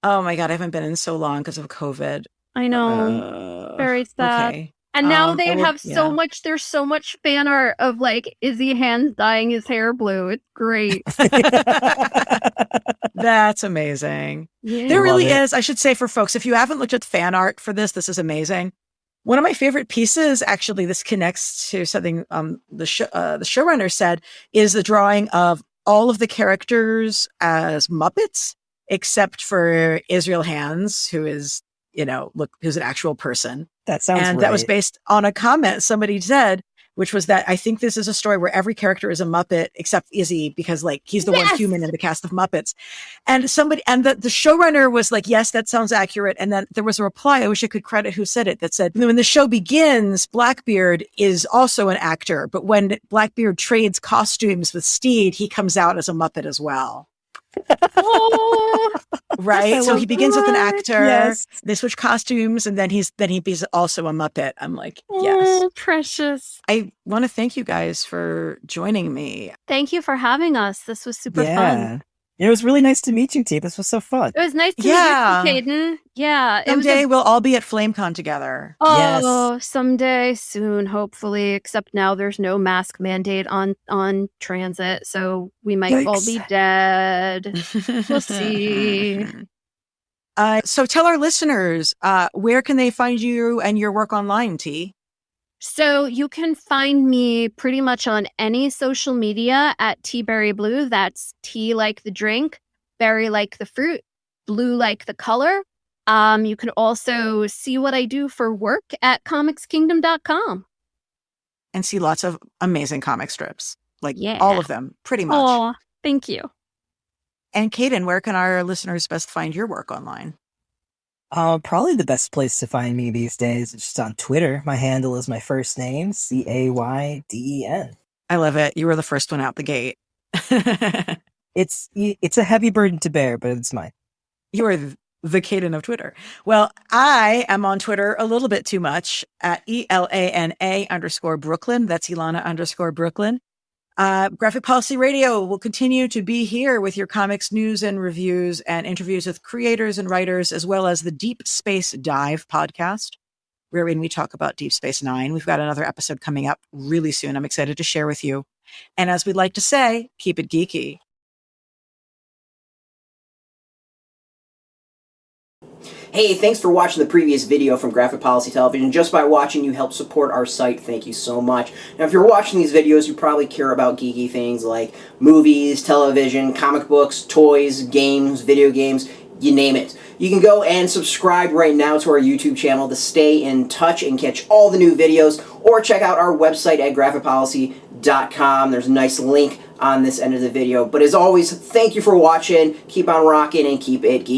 Oh my God, I haven't been in so long because of COVID. I know. Very sad. Okay. And now they have so much, there's so much fan art of Izzy Hands dyeing his hair blue. It's great. That's amazing. Yeah. There really is. I should say for folks, if you haven't looked at fan art for this is amazing. One of my favorite pieces, actually, this connects to something the showrunner said, is the drawing of all of the characters as Muppets, except for Israel Hands, who is, who's an actual person. That sounds right. And that was based on a comment somebody said, which was that I think this is a story where every character is a Muppet except Izzy, because he's the one human in the cast of Muppets. And the showrunner was like, yes, that sounds accurate. And then there was a reply, I wish I could credit who said it, that said, when the show begins, Blackbeard is also an actor, but when Blackbeard trades costumes with Steed, he comes out as a Muppet as well. Oh, right. So he begins with an actor. Yes. They switch costumes, and then he's also a Muppet. I'm like, yes, precious. I want to thank you guys for joining me. Thank you for having us. This was super fun. It was really nice to meet you, T. This was so fun. It was nice to meet you, Cayden. Yeah. Someday we'll all be at FlameCon together. Oh, yes. Someday soon, hopefully. Except now there's no mask mandate on transit, so we might all be dead. We'll see. So tell our listeners, where can they find you and your work online, T? So you can find me pretty much on any social media at tberryblue. That's tea like the drink, berry like the fruit, blue like the color. You can also see what I do for work at comicskingdom.com. And see lots of amazing comic strips, like Yeah. all of them, pretty much. Oh, thank you. And Cayden, where can our listeners best find your work online? Probably the best place to find me these days is just on Twitter. My handle is my first name, Cayden. I love it. You were the first one out the gate. It's a heavy burden to bear, but it's mine. You are the Cayden of Twitter. Well, I am on Twitter a little bit too much at ELANA_Brooklyn. That's Ilana_Brooklyn. Graphic Policy Radio will continue to be here with your comics news and reviews and interviews with creators and writers, as well as the Deep Space Dive podcast, wherein we talk about Deep Space Nine. We've got another episode coming up really soon. I'm excited to share with you. And as we'd like to say, keep it geeky. Hey, thanks for watching the previous video from Graphic Policy Television. Just by watching, you help support our site. Thank you so much. Now, if you're watching these videos, you probably care about geeky things like movies, television, comic books, toys, games, video games, you name it. You can go and subscribe right now to our YouTube channel to stay in touch and catch all the new videos, or check out our website at graphicpolicy.com. There's a nice link on this end of the video. But as always, thank you for watching. Keep on rocking and keep it geeky.